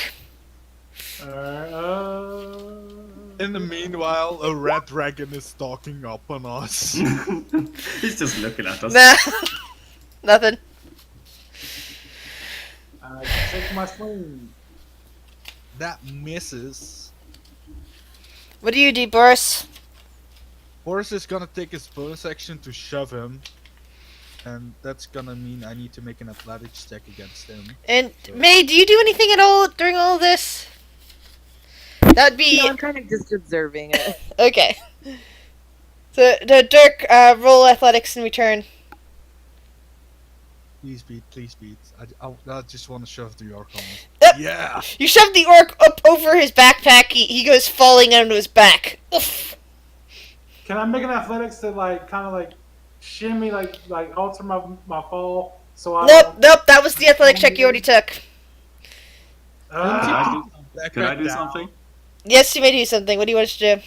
In the meanwhile, a red dragon is stalking up on us. He's just looking at us. Nah, nothing. I take my swing. That misses. What do you do, Boris? Boris is gonna take his bonus action to shove him. And that's gonna mean I need to make an athletics check against him. And May, do you do anything at all during all of this? That'd be No, I'm kind of just observing it. okay. So, Dirk, roll athletics in return. Please beat. I just want to shove the orc on him. Yep. Yeah! You shove the orc up over his backpack. He goes falling onto his back. Oof. Can I make an athletics to kind of shimmy, alter my fall? So I Nope. That was the athletic check you already took. Ah, Can I do something? Yes, you may do something. What do you want us to do?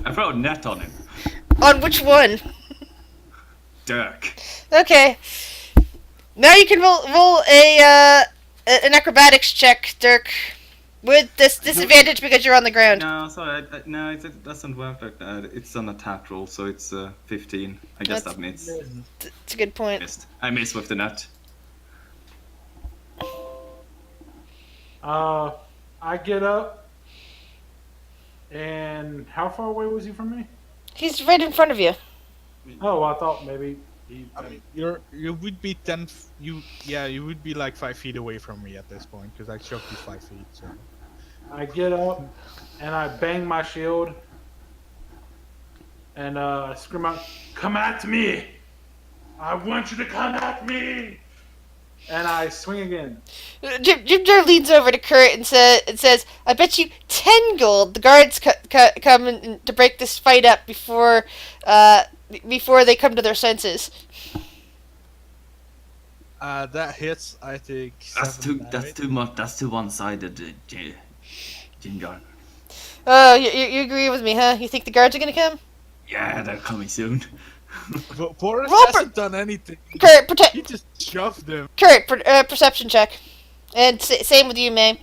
I throw a net on him. On which one? Dirk. Okay. Now you can roll an acrobatics check, Dirk, with this disadvantage because you're on the ground. No, sorry, no, it doesn't work like that. It's an attack roll, so it's 15. I guess that means It's a good point. missed. I miss with the net. I get up, and how far away was he from me? He's right in front of you. Oh, I thought maybe he. I mean, you would be you would be like 5 feet away from me at this point because I shoved you 5 feet. So I get up, and I bang my shield, and I scream out, "Come at me! I want you to come at me!" And I swing again. Jimjar leans over to Kurt and says, "I bet you 10 gold the guards come in to break this fight up before they come to their senses." that hits. I think. That's 7 too. That's damage. too much. That's too one-sided, Jingar. Oh, you agree with me, huh? You think the guards are gonna come? Yeah, they're coming soon. But Boris Roll hasn't done anything. Kurt, He just shoved him. perception check, and same with you, May.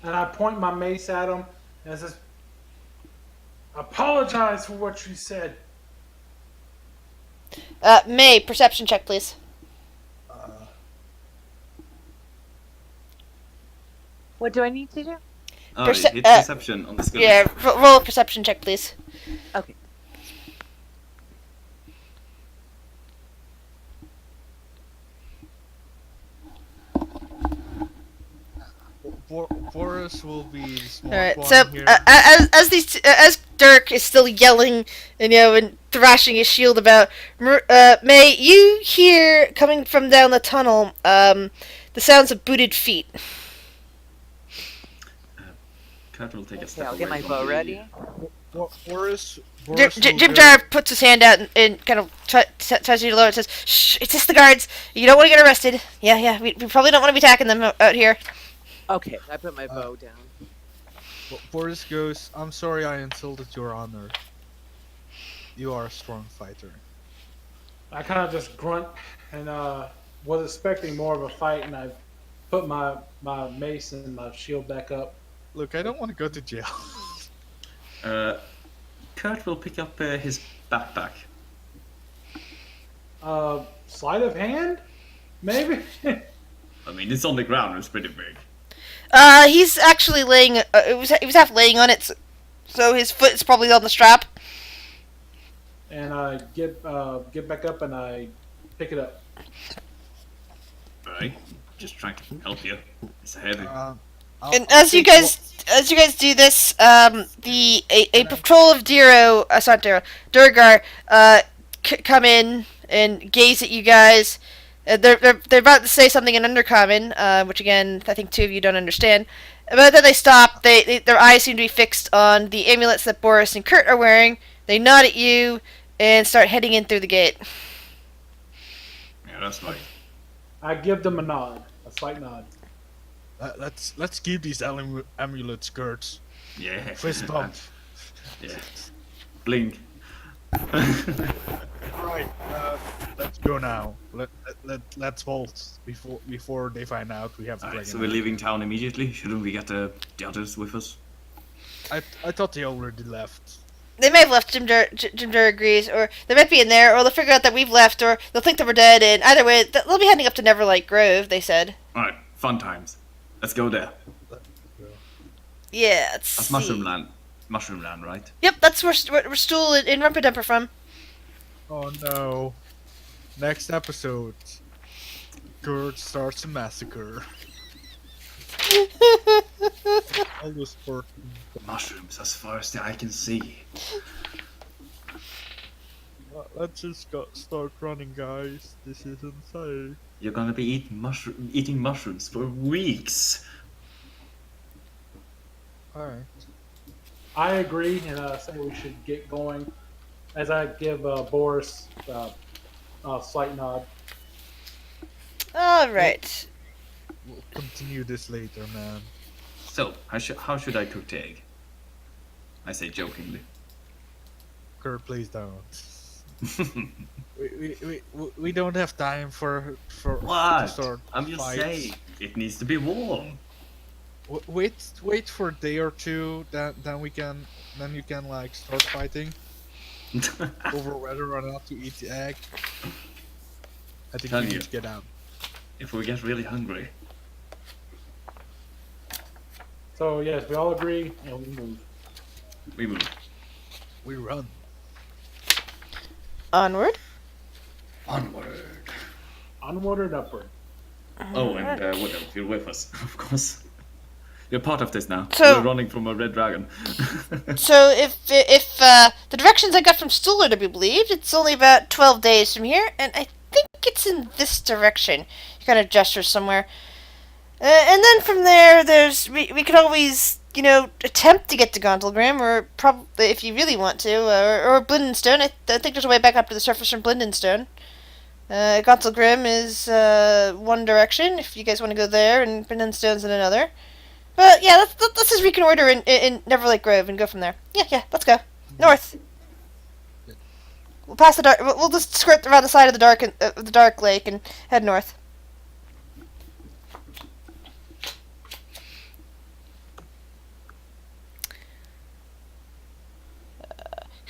And I point my mace at him, and it says, "Apologize for what you said." May, perception check, please. What do I need to do? Oh, Perce- it's perception on the skill. Yeah, roll a perception check, please. Okay. Boris will be the smart All right. one So here. as Dirk is still yelling and thrashing his shield about, May, you hear coming from down the tunnel the sounds of booted feet. Kurt will take a Okay, step I'll get away my from bow the- ready. Boris Jim, will Jim go. Jar puts his hand out and kind of touches you low and says, "Shh, it's just the guards. You don't want to get arrested. Yeah, we probably don't want to be attacking them out here." Okay, I put my Uh, bow down. Boris goes, I'm sorry I insulted your honor. You are a strong fighter. I kind of just grunt and was expecting more of a fight, and I put my mace and my shield back up. Look, I don't want to go to jail. Kurt will pick up his backpack. Sleight of hand, maybe. I mean, it's on the ground. It's pretty big. He's actually laying. He was half laying on it, so his foot is probably on the strap. And I get back up and I pick it up. Right. Just trying to help you. It's heavy. And as you guys do this, a patrol of Durgar, come in and gaze at you guys. They're about to say something in Undercommon, which again I think two of you don't understand. But then they stop. Their eyes seem to be fixed on the amulets that Boris and Kurt are wearing. They nod at you and start heading in through the gate. Yeah, that's right. I give them a nod, a slight nod. Let's keep these amulet skirts. Yeah. Fist bump. Yeah. Blink. Right, let's go now. Let's vault before they find out we have the Alright, so dragon. we're leaving town immediately. Shouldn't we get the others with us? I thought they already left. They may have left. Jim Dur agrees, or they might be in there, or they'll figure out that we've left, or they'll think that we're dead. And either way, they'll be heading up to Neverlight Grove. They said. Alright, fun times. Let's go there. Yeah, let's That's see. Mushroom Land. Mushroom Land, right? Yep, that's where Stool and Rumperdump are from. Oh no. Next episode. Kurt starts a massacre. All this for Mushrooms as far as the eye can see. let's just start running, guys. This is insane. You're gonna be eating mushrooms for weeks. Alright. I agree, and say we should get going. As I give Boris a slight nod. All right. We'll continue this later, man. So, how should I cook the egg? I say jokingly. Kurt, please don't. We don't have time for to What? start I'm just fights. saying, it needs to be warm. Wait for a day or two, then you can like start fighting over whether or not to eat the egg. I think Tell we you. need to get out. If we get really hungry. So yes, we all agree, and we move. We move. We run. Onward. Onward. Onward and upward. Oh, and what else? You're with us, of course. You're part of this now. So- We're running from a red dragon. So if the directions I got from Stool are to be believed, it's only about 12 days from here, and I think it's in this direction. He kind of gestures somewhere. And then from there, we could always, attempt to get to Gauntlgrim, or probably, if you really want to, or Blindenstone. I think there's a way back up to the surface from Blindenstone. Gauntlgrim is one direction, if you guys want to go there, and Blindenstone's in another. But yeah, let's just reconnoiter in Neverlight Grove and go from there. Yeah, let's go. North. We'll pass the dark. We'll just skirt around the side of the dark lake and head north.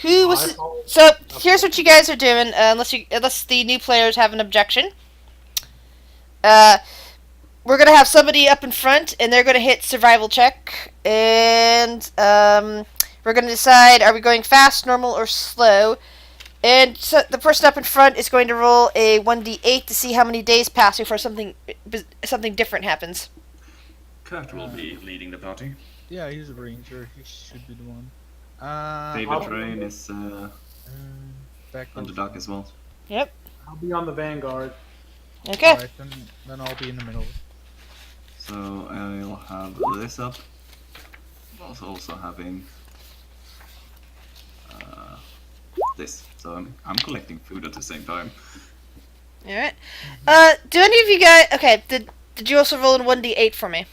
Who was? So here's what you guys are doing, unless the new players have an objection. We're gonna have somebody up in front, and they're gonna hit survival check, and we're gonna decide: are we going fast, normal, or slow? And so the person up in front is going to roll a 1d8 to see how many days pass before something different happens. Kurt will be leading the party. Yeah, he's a ranger. He should be the one. David Rain is Back underdog as well. Yep. I'll be on the vanguard. Okay. Alright, then I'll be in the middle. So I'll have this up. Also having this, so I'm collecting food at the same time. All right. Do any of you guys? Okay. Did you also roll in 1d8 for me?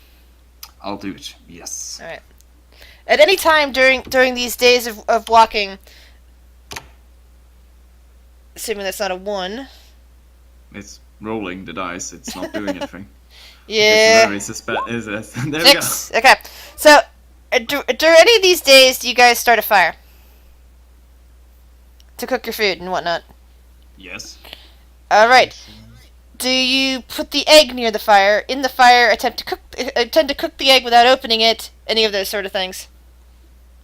I'll do it. Yes. All right. At any time during these days of walking, assuming that's not a 1. It's rolling the dice. It's not doing anything. Yeah. It's very there we go. 6. Okay. So, during any of these days, do you guys start a fire to cook your food and whatnot? Yes. All right. Do you put the egg near the fire? In the fire, attempt to cook the egg without opening it? Any of those sort of things?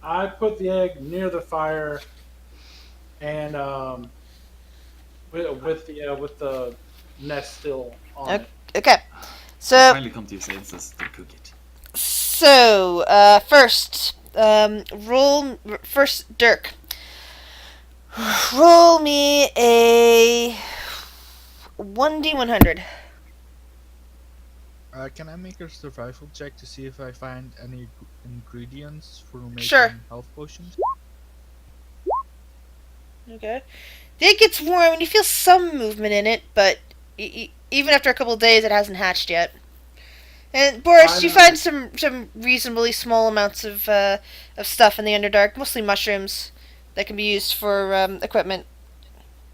I put the egg near the fire, and with the nest still on it. Okay. So Finally come to your senses to cook it. First, Dirk. Roll me a 1d100. Can I make a survival check to see if I find any ingredients for making Sure. health potions? Okay. The egg gets warm and you feel some movement in it, but even after a couple of days, it hasn't hatched yet. And Boris, you find some reasonably small amounts of stuff in the Underdark, mostly mushrooms that can be used for equipment.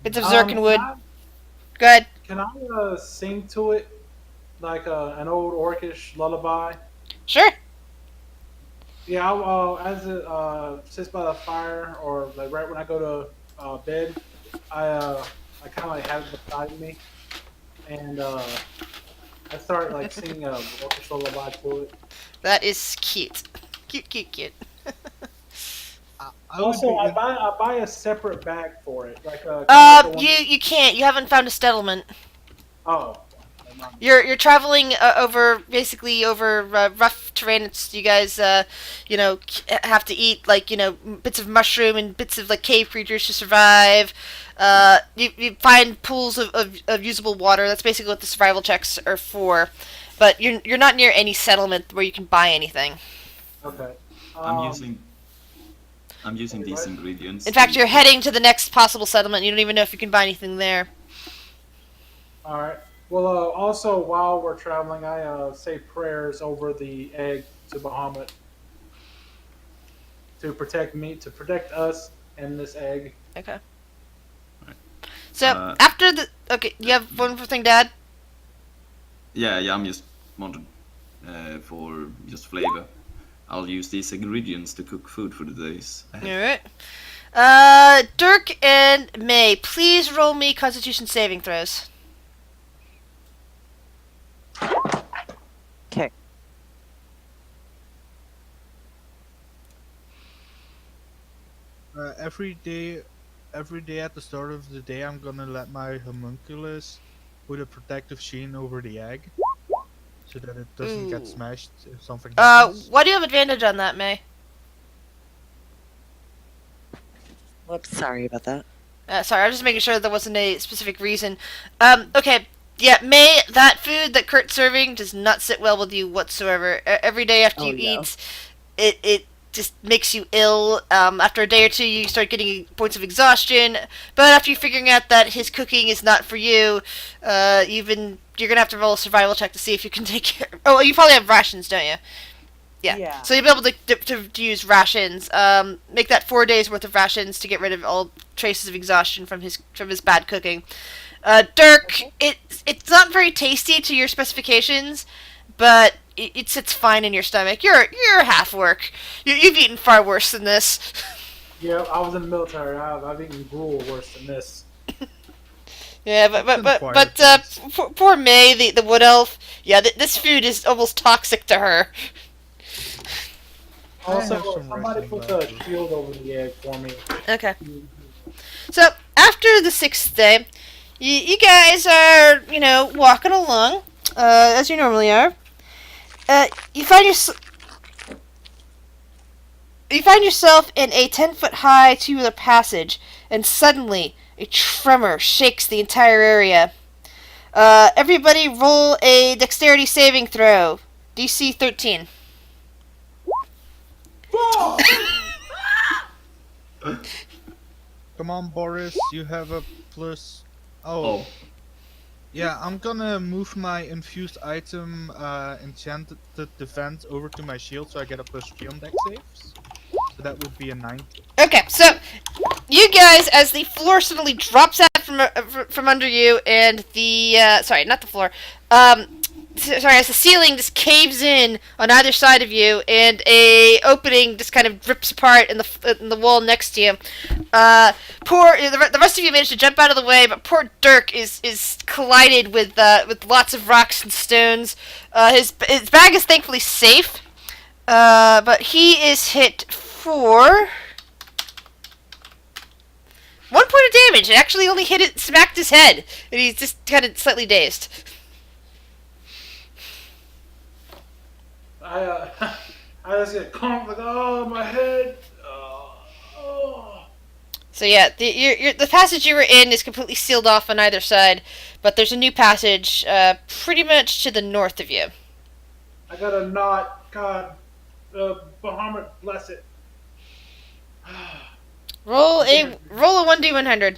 Bits of Zircon wood. Go ahead. Can I sing to it like an old orcish lullaby? Sure. Yeah, as it sits by the fire, or like right when I go to bed, I kind of like have it beside me, and I start like singing a orcish lullaby to it. That is cute. Cute. Also, I buy a separate bag for it, like a. You can't. You haven't found a settlement. Oh. You're traveling over rough terrain. You guys have to eat bits of mushroom and bits of like cave creatures to survive. You find pools of usable water. That's basically what the survival checks are for. But you're not near any settlement where you can buy anything. Okay. I'm using these ingredients. In fact, you're heading to the next possible settlement. You don't even know if you can buy anything there. All right. Well, also while we're traveling, I say prayers over the egg to Bahamut to protect us and this egg. Okay. So you have one more thing, Dad. Yeah. I'm just wanted for just flavor. I'll use these ingredients to cook food for the days ahead. Alright. Dirk and May, please roll me Constitution saving throws. Okay. Every day at the start of the day, I'm gonna let my homunculus put a protective sheen over the egg, so that it doesn't get smashed if something happens. Why do you have advantage on that, May? Whoops, sorry about that. Sorry, I was just making sure there wasn't a specific reason. Okay. Yeah, May, that food that Kurt's serving does not sit well with you whatsoever. Every day after you eat, it just makes you ill. After a day or two, you start getting points of exhaustion. But after you figuring out that his cooking is not for you, you're gonna have to roll a survival check to see if you can take care. Oh, you probably have rations, don't you? Yeah. So you'll be able to use rations. Make that 4 days worth of rations to get rid of all traces of exhaustion from his bad cooking. Dirk, it's not very tasty to your specifications, but it sits fine in your stomach. You're half work. You've eaten far worse than this. Yeah, I was in the military. I've eaten gruel worse than this. Yeah, but poor May, the wood elf. Yeah, this food is almost toxic to her. Also, somebody put the shield over the egg for me. Okay. So after the 6th day, you guys are walking along as you normally are. You find yourself in a 10-foot-high tubular passage, and suddenly a tremor shakes the entire area. Everybody roll a dexterity saving throw. DC 13. Come on, Boris. You have a plus. Oh, Oh, yeah. I'm gonna move my infused item, enchanted defense, over to my shield, so I get a +3 on deck saves. So that would be a 19. Okay, so you guys, as the floor suddenly drops out from under you, and the sorry, not the floor, sorry, as the ceiling just caves in on either side of you, and a opening just kind of rips apart in the wall next to you. The rest of you managed to jump out of the way, but poor Dirk is collided with lots of rocks and stones. His bag is thankfully safe, but he is hit for 1 point of damage. It actually only smacked his head, and he's just kind of slightly dazed. I just get conked like, oh, my head. Oh. So yeah, the passage you were in is completely sealed off on either side, but there's a new passage pretty much to the north of you. I got a knot. God, Bahamut bless it. Roll a 1d100.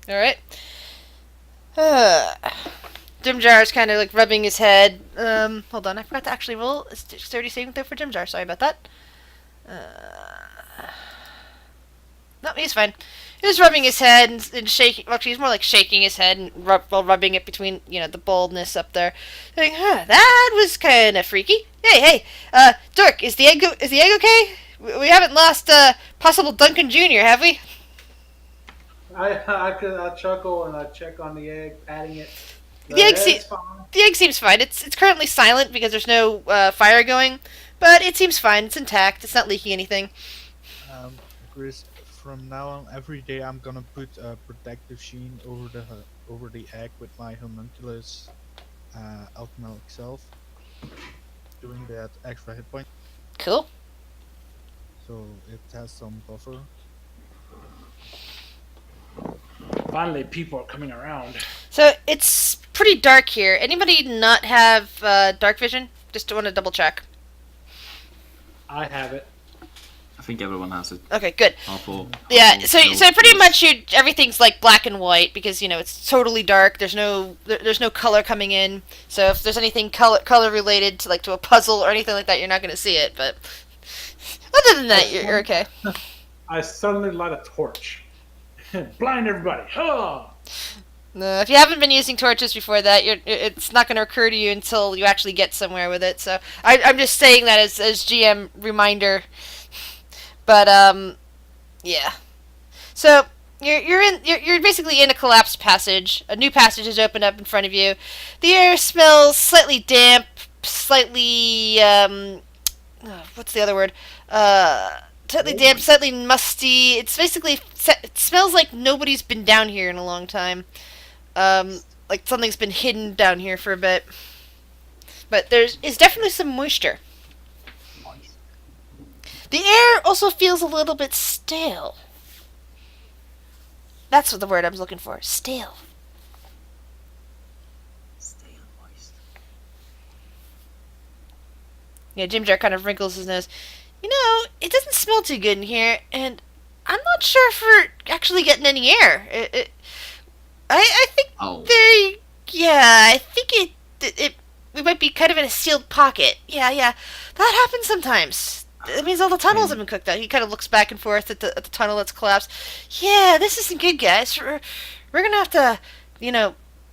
All right. Jimjar is kind of like rubbing his head. Hold on, I forgot to actually roll a 30 saving throw for Jimjar. Sorry about that. No, he's fine. He's rubbing his head and shaking. Well, actually, he's more like shaking his head and while rubbing it between, the baldness up there. Saying, that was kind of freaky. Hey, Dirk, is the egg okay? We haven't lost possible Duncan Jr., have we? I chuckle and I check on the egg, patting it. The egg seems fine. It's currently silent because there's no fire going, but it seems fine. It's intact. It's not leaking anything. Chris, from now on, every day I'm gonna put a protective sheen over the egg with my homunculus alchemical self, doing that extra hit point, Cool. so it has some buffer. Finally, people are coming around. So it's pretty dark here. Anybody not have dark vision? Just want to double check. I have it. I think everyone has it. Okay, good. Awful. Yeah, so pretty much everything's like black and white because it's totally dark. There's no color coming in. So if there's anything color related to a puzzle or anything like that, you're not going to see it. But other than that, you're okay. I suddenly light a torch. Blind everybody. Oh! No, if you haven't been using torches before that, it's not going to occur to you until you actually get somewhere with it. So I'm just saying that as GM reminder. But yeah. So you're basically in a collapsed passage. A new passage has opened up in front of you. The air smells slightly damp, slightly what's the other word? Slightly damp, slightly musty. It smells like nobody's been down here in a long time. Like something's been hidden down here for a bit. But there is definitely some moisture. The air also feels a little bit stale. That's what the word I was looking for. Stale. Stale moist. Yeah, Jim Jar kind of wrinkles his nose. It doesn't smell too good in here, and I'm not sure if we're actually getting any air. I think I think we might be kind of in a sealed pocket. Yeah, that happens sometimes. It means all the tunnels have been cooked out. He kind of looks back and forth at the tunnel that's collapsed. Yeah, this isn't good, guys. We're gonna have to,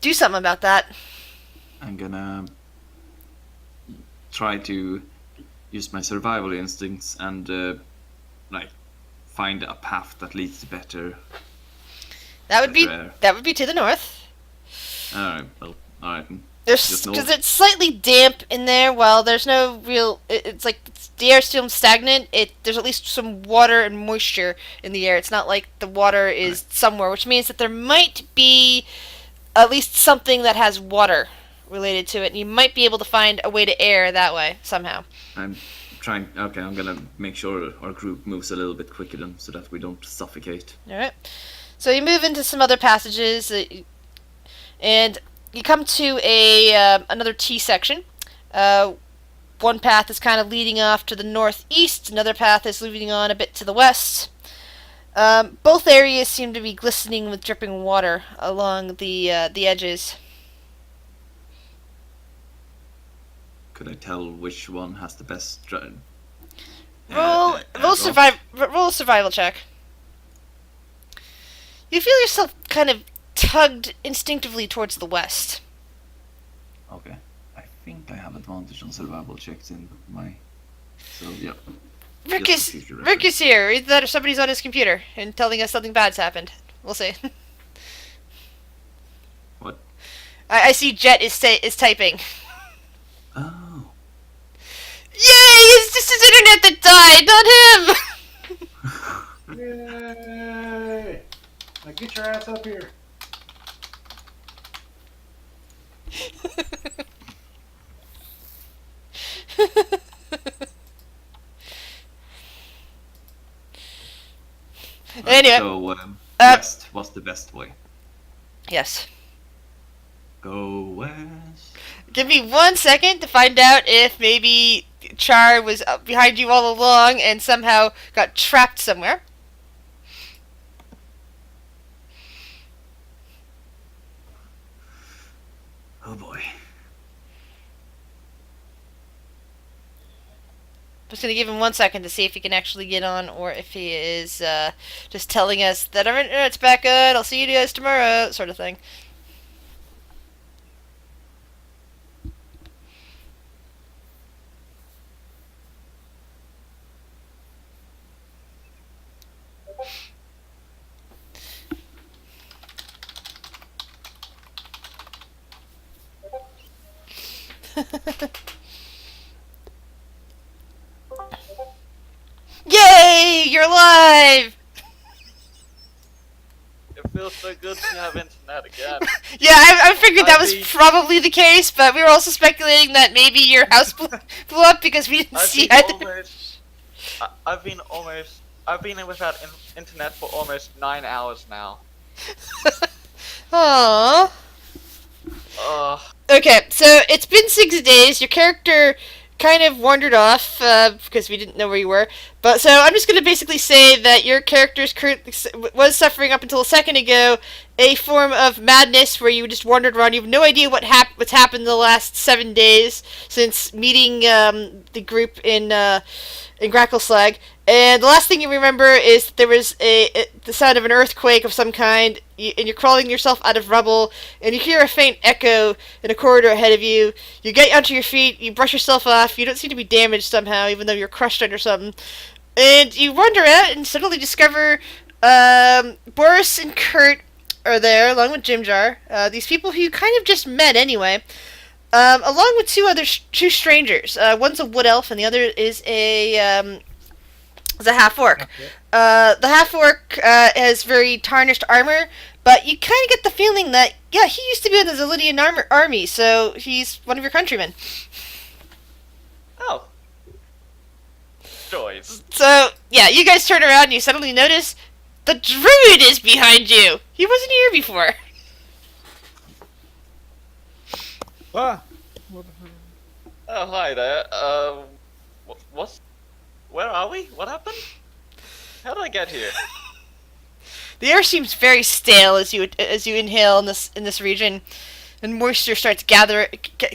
do something about that. I'm gonna try to use my survival instincts and find a path that leads to better. That would air. be to the north. Alright, alright. Because it's slightly damp in there. While there's no real, it's like the air's still stagnant. There's at least some water and moisture in the air. It's not like the water is somewhere, which means that there might be at least something that has water related to it, and you might be able to find a way to air that way somehow. I'm trying. Okay, I'm gonna make sure our group moves a little bit quicker so that we don't suffocate. All right. So you move into some other passages, and you come to another T section. one path is kind of leading off to the northeast, another path is leading on a bit to the west. Both areas seem to be glistening with dripping water along the edges. Could I tell which one has the best Roll a survival check. You feel yourself kind of tugged instinctively towards the west. Okay. I think I have advantage on survival checks in my... So, yeah. Rick Just for is future Rick reference. is here. Either that or somebody's on his computer and telling us something bad's happened. We'll see. What? I see Jet is typing. Oh. Yay! It's just his internet that died, not him. Yay! Now get your ass up here. Anyway, So, west was the best way. yes. Go west. Give me 1 second to find out if maybe Char was up behind you all along and somehow got trapped somewhere. Oh boy. Just gonna give him 1 second to see if he can actually get on or if he is just telling us that our internet's back on, I'll see you guys tomorrow, sort of thing. Yay! You're alive! It feels so good to have internet again. Yeah, I figured that I've was been- probably the case, but we were also speculating that maybe your house blew up because we didn't I've see been either. almost. I've been in without internet for almost 9 hours now. Aww. Ugh. Okay, so it's been 6 days. Your character kind of wandered off because we didn't know where you were. But so I'm just going to basically say that your character was suffering up until a second ago a form of madness where you just wandered around. You have no idea what's happened the last 7 days since meeting the group in Grackelslag. And the last thing you remember is that there was the sound of an earthquake of some kind, and you're crawling yourself out of rubble, and you hear a faint echo in a corridor ahead of you. You get onto your feet, you brush yourself off, you don't seem to be damaged somehow, even though you're crushed under something. And you wander out and suddenly discover Boris and Kurt are there, along with Jimjar. These people who you kind of just met anyway. Along with two strangers. One's a wood elf, and the other is a half-orc. The half-orc has very tarnished armor, but you kind of get the feeling that, yeah, he used to be in the Zelidian army, so he's one of your countrymen. Oh. Joys. So, yeah, you guys turn around and you suddenly notice the druid is behind you! He wasn't here before. Ah! Oh, hi there. What's... Where are we? What happened? How did I get here? The air seems very stale as you inhale in this region, and moisture starts gather.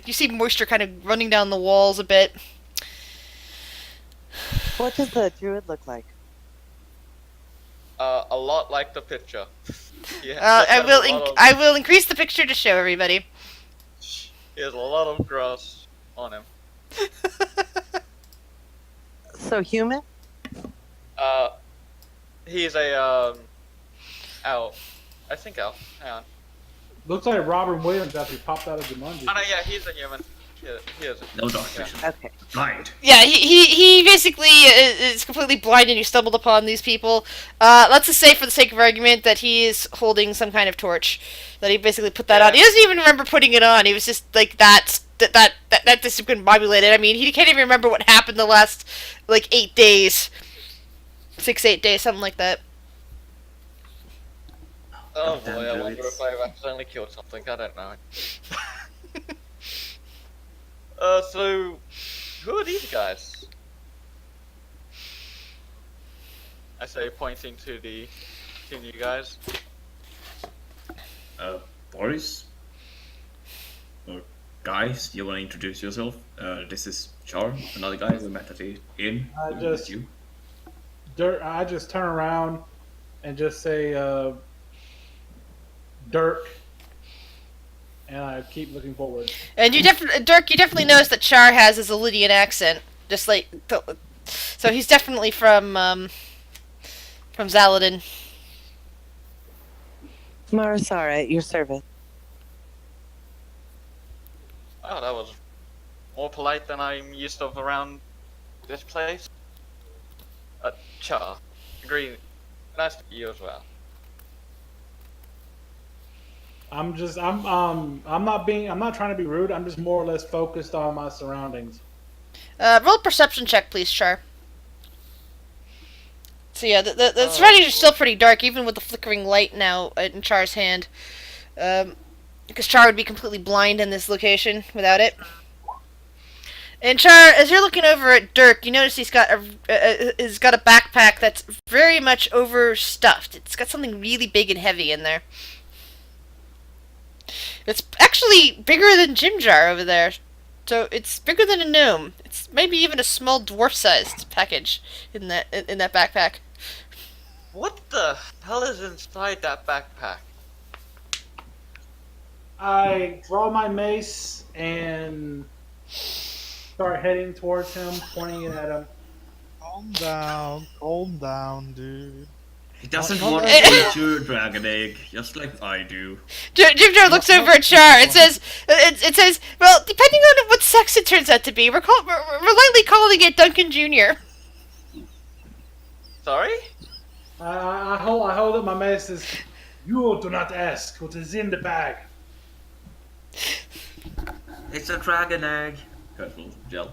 You see moisture kind of running down the walls a bit. What does the druid look like? A lot like the picture. Yeah, I will increase the picture to show everybody. He has a lot of grass on him. So human? He's a elf. I think elf. Hang on. Looks like Robin Williams after he popped out of Jumanji. Oh no, yeah, he's a human. He is. No dark Yeah. vision. Okay. Blind. Yeah, he basically is completely blind, and you stumbled upon these people. Let's just say, for the sake of argument, that he is holding some kind of torch. That he basically put that on. He doesn't even remember putting it on. He was just like that discombobulated. I mean, he can't even remember what happened the last 8 days, 6-8 days, something like that. Oh Goddamn boy, I wonder druids. if I've accidentally killed something. I don't know. So, who are you guys? I say, pointing to the two new guys. Boris? Or guys, you want to introduce yourself? This is Char, another guy we met at the inn. I Who just- is you? I just turn around and just say, Dirk, and I keep looking forward. And Dirk, you definitely notice that Char has his Lydian accent, just like, so he's definitely from Zaladin. Marasara, at your service. Oh, that was more polite than I'm used of around this place. Char. Agree. Nice to meet you as well. I'm not trying to be rude. I'm just more or less focused on my surroundings. Roll a perception check, please, Char. So yeah, the surroundings are still pretty dark, even with the flickering light now in Char's hand. Because Char would be completely blind in this location without it. And Char, as you're looking over at Dirk, you notice he's got a backpack that's very much overstuffed. It's got something really big and heavy in there. It's actually bigger than Jim Jar over there. So it's bigger than a gnome. It's maybe even a small dwarf-sized package in that backpack. What the hell is inside that backpack? I draw my mace and start heading towards him, pointing it at him. Calm down, dude. He doesn't want to eat your dragon egg, just like I do. Jim Jar looks over at Char. It says, well, depending on what sex it turns out to be, we're lightly calling it Duncan Jr. Sorry? I hold up my mace. Says, "You do not ask what is in the bag." It's a dragon egg. Careful, gel.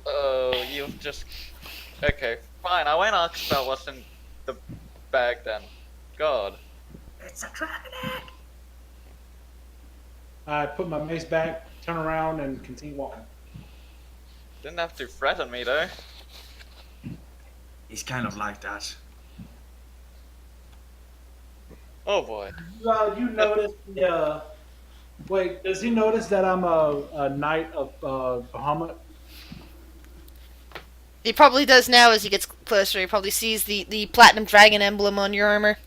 Oh, you've just... Okay, fine, I won't ask about what's in the bag then. God. It's a dragon egg. I put my mace back, turn around, and continue walking. Didn't have to threaten me though. He's kind of like that. Oh boy. You notice the. Wait, does he notice that I'm a knight of Bahamut? He probably does now as he gets closer. He probably sees the platinum dragon emblem on your armor.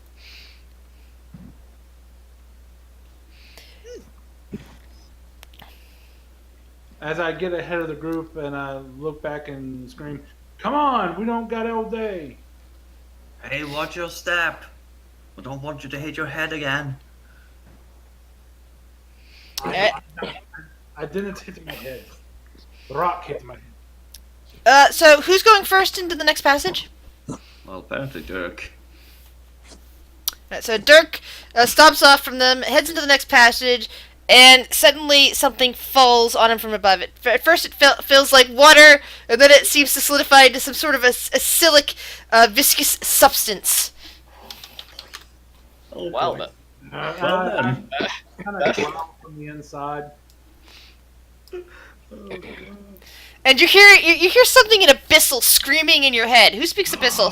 As I get ahead of the group and I look back and scream, "Come on, we don't got all day." Hey, watch your step. I don't want you to hit your head again. I didn't hit my head. The rock hit my head. So who's going first into the next passage? Well, apparently Dirk. Right, so Dirk stops off from them, heads into the next passage, and suddenly something falls on him from above it. At first it feels like water, and then it seems to solidify into some sort of a acylic, viscous substance. Oh, Well boy. then. I kind of dropped from the inside. And you hear something in Abyssal screaming in your head. Who speaks Abyssal?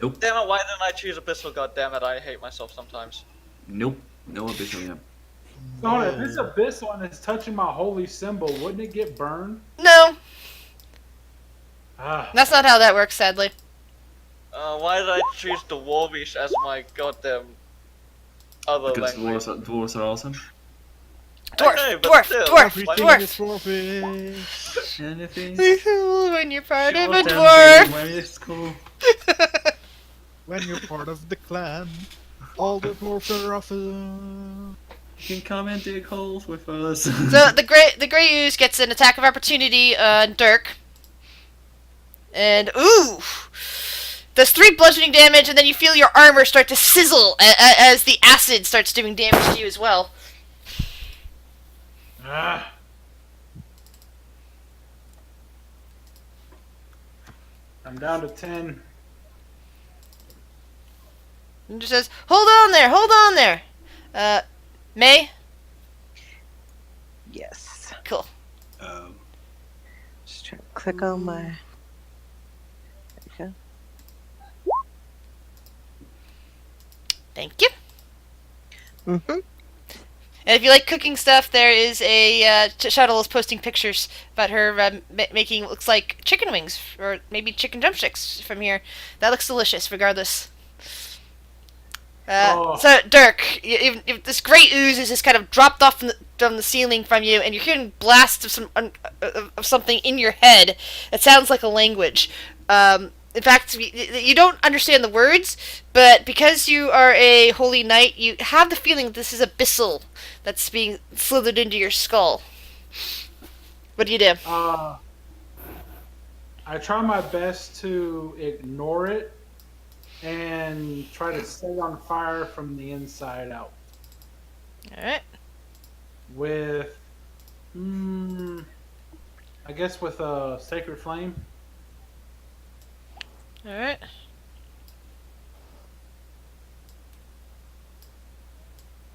Nope. Damn it, why didn't I choose Abyssal? God damn it, I hate myself sometimes. Nope. No abyssal yet. Hold on, if this abyssal and it's touching my holy symbol, wouldn't it get burned? No, Ah, that's not how that works, sadly. Why did I choose Dwarvish as my goddamn other Because language? dwarves are awesome. Dwarf, Okay, but dwarf, still, dwarf, why- dwarf. Anything? When you're part of a Short and dwarf. big, when it's cool. When you're part of the clan, all the dwarfs are off. You can come and dig holes with us. So the gray ooze gets an attack of opportunity on Dirk, and ooh, does 3 bludgeoning damage, and then you feel your armor start to sizzle as the acid starts doing damage to you as well. ah. I'm down to 10. And just says, "Hold on there, hold on there." May? Yes. Cool. Just trying to click on my. Okay. Thank you. Mm-hmm. And if you like cooking stuff, there is a Shuttle is posting pictures about her making looks like chicken wings or maybe chicken drumsticks from here. That looks delicious, regardless. Oh. So Dirk, if this great ooze is just kind of dropped off from the ceiling from you, and you're hearing blasts of of something in your head. It sounds like a language. In fact, you don't understand the words, but because you are a holy knight, you have the feeling that this is abyssal that's being slithered into your skull. What do you do? I try my best to ignore it and try to stay on fire from the inside out All right. with, I guess with a sacred flame. All right.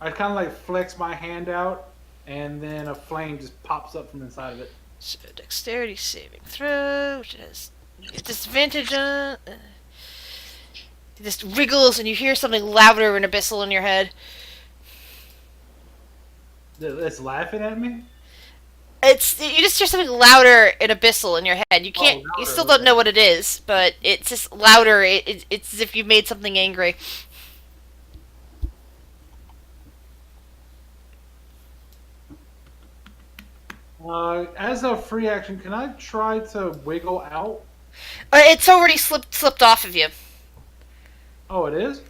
I kind of like flex my hand out, and then a flame just pops up from inside of it. So dexterity saving throw, which has disadvantage on. It just wriggles, and you hear something louder and abyssal in your head. It's laughing at me. You just hear something louder and abyssal in your head. You can't. You louder, still don't okay. know what it is, but it's just louder. It's as if you made something angry. As a free action, can I try to wiggle out? It's already slipped off of you. Oh, it is.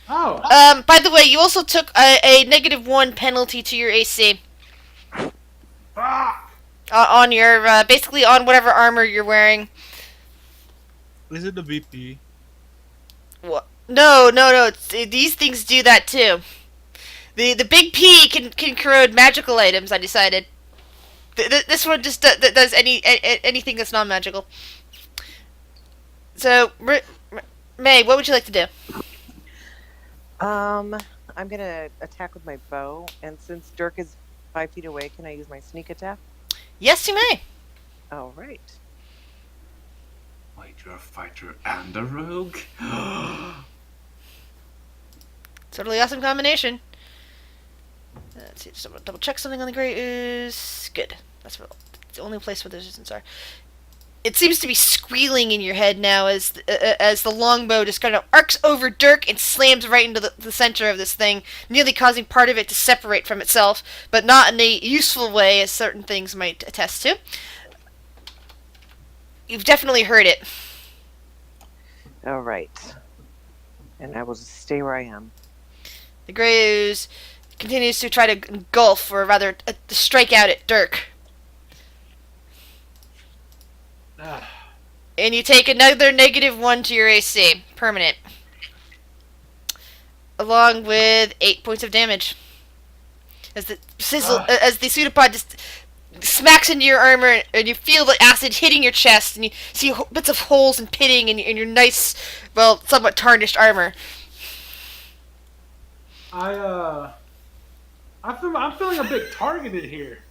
Oh, By the way, you also took a -1 penalty to your AC fuck! on your basically on whatever armor you're wearing. Is it the VP? What? No. These things do that too. The big P can corrode magical items. I decided. This one just does anything that's non-magical. So, May, what would you like to do? I'm gonna attack with my bow, and since Dirk is 5 feet away, can I use my sneak attack? Yes, you may. All right. Wait, you're a fighter and a rogue? Totally awesome combination. Let's see, just double check something on the Grey Ooze. Good. That's the only place where the resistance are. It seems to be squealing in your head now as the longbow just kind of arcs over Dirk and slams right into the center of this thing, nearly causing part of it to separate from itself, but not in a useful way, as certain things might attest to. You've definitely heard it. All right. And I will just stay where I am. The Grey Ooze continues to try to engulf, or rather, to strike out at Dirk. And you take another -1 to your AC, permanent, along with 8 points of damage. As the as the pseudopod just smacks into your armor, and you feel the acid hitting your chest, and you see bits of holes and pitting in your nice, well, somewhat tarnished armor. I'm feeling a bit targeted here.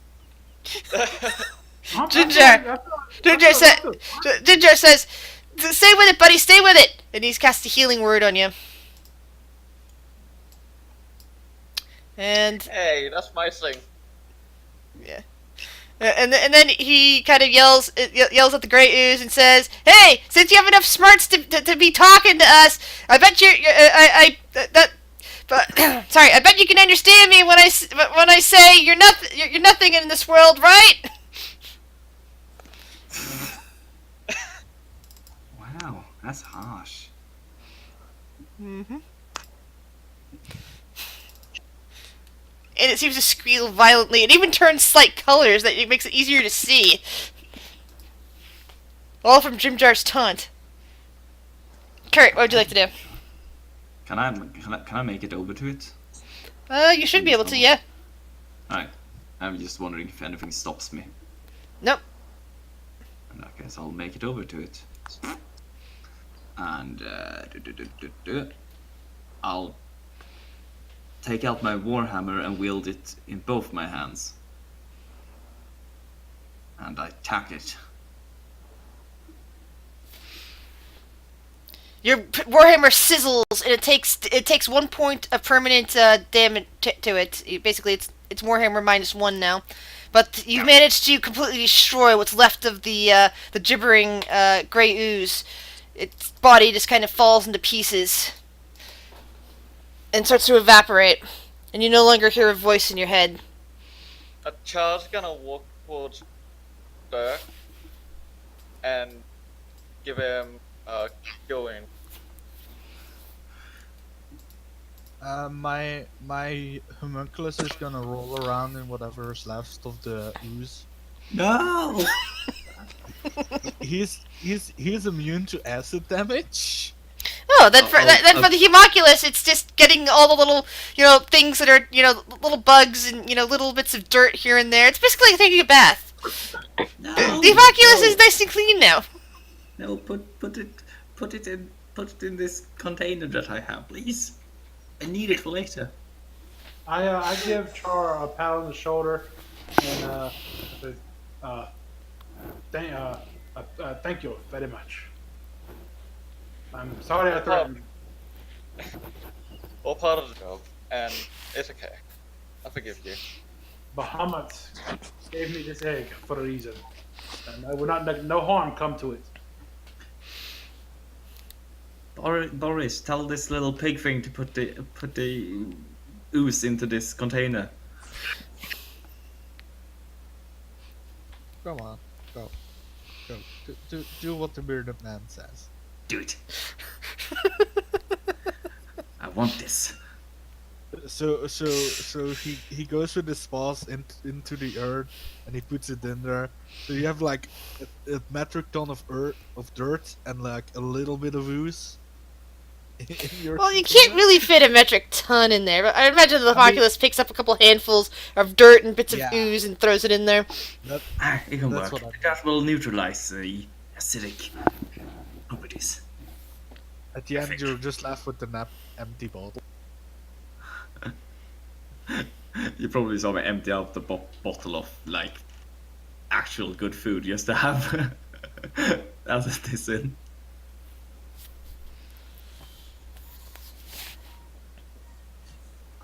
Ginger says, "Stay with it, buddy. Stay with it." And he's cast a healing word on you. And Hey, that's my thing. yeah, and then he kind of yells at the Grey Ooze and says, "Hey, since you have enough smarts to be talking to us, I bet sorry, I bet you can understand me when I say you're nothing in this world, right?" Wow, that's harsh. Mm-hmm. And it seems to squeal violently. It even turns slight colors that it makes it easier to see. All from Jimjar's taunt. Kurt, what would you like to do? Can I make it over to it? You should be able to, yeah. Alright. I'm just wondering if anything stops me. Nope. In that case, I'll make it over to it. And I'll take out my warhammer and wield it in both my hands. And I tack it. Your warhammer sizzles, and it takes 1 point of permanent damage to it. Basically, it's warhammer -1 now, but you managed to completely destroy what's left of the gibbering gray ooze. Its body just kind of falls into pieces and starts to evaporate, and you no longer hear a voice in your head. Char's gonna walk towards Dirk and give him a killing. My homunculus is gonna roll around in whatever's left of the ooze. No! He's immune to acid damage. Oh, then for the homunculus, it's just getting all the little things that are little bugs and little bits of dirt here and there. It's basically like taking a bath. No! The homunculus is nice and clean now. No, put it in this container that I have, please. I need it for later. I give Char a pat on the shoulder and thank you very much. I'm sorry I threatened you. All part of the job, and it's okay. I forgive you. Bahamut gave me this egg for a reason, and I will not let no harm come to it. Boris, tell this little pig thing to put the ooze into this container. Come on, go. Do what the bearded man says. Do it. I want this. So he goes with his paws into the earth and he puts it in there. So you have like a metric ton of dirt and like a little bit of ooze. Well, you can't really fit a metric ton in there, but I imagine the homunculus picks up a couple handfuls of dirt and bits of ooze and throws it in there. It can work. That will neutralize the acidic properties. At the end, you're just left with the empty bottle. You probably saw me empty out the bottle of like actual good food just to have as this in.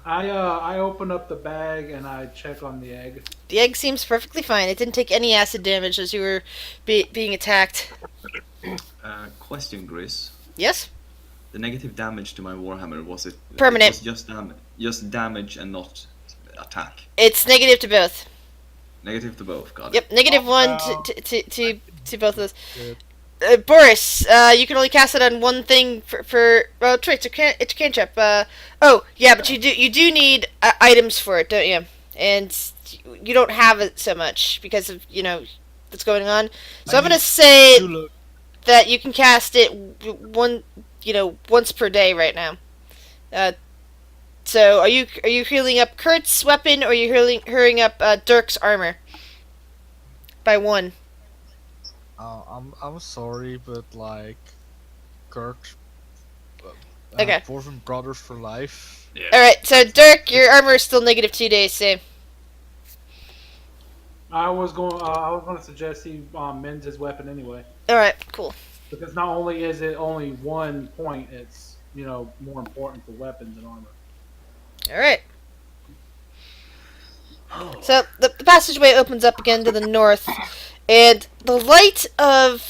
I open up the bag and I check on the egg. The egg seems perfectly fine. It didn't take any acid damage as you were being attacked. Question, Gris. Yes? The negative damage to my warhammer, was it permanent? It was just damage and not attack. It's negative to both. Negative to both. Got it. Yep, -1 to both of those. Boris, you can only cast it on one thing for traits. It's a cantrip. Oh yeah, but you do need items for it, don't you? And you don't have it so much because of what's going on. So I'm gonna say that you can cast it once per day right now. So are you healing up Kurt's weapon, or are you healing up Dirk's armor by 1? I'm sorry, but like Kurt, okay. Dwarven brothers for life. Yeah. All right, so Dirk, your armor is still -2 days. Same. I was going to suggest he mends his weapon anyway. All right, cool. Because not only is it only 1 point, it's more important for weapons and armor. All right. So the passageway opens up again to the north, and the light of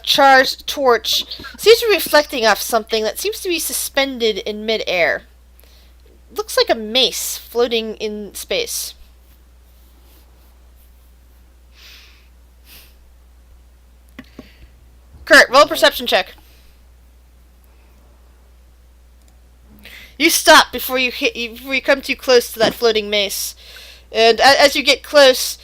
Char's torch seems to be reflecting off something that seems to be suspended in midair. Looks like a mace floating in space. Kurt, roll a perception check. You stop before you come too close to that floating mace, and as you get close,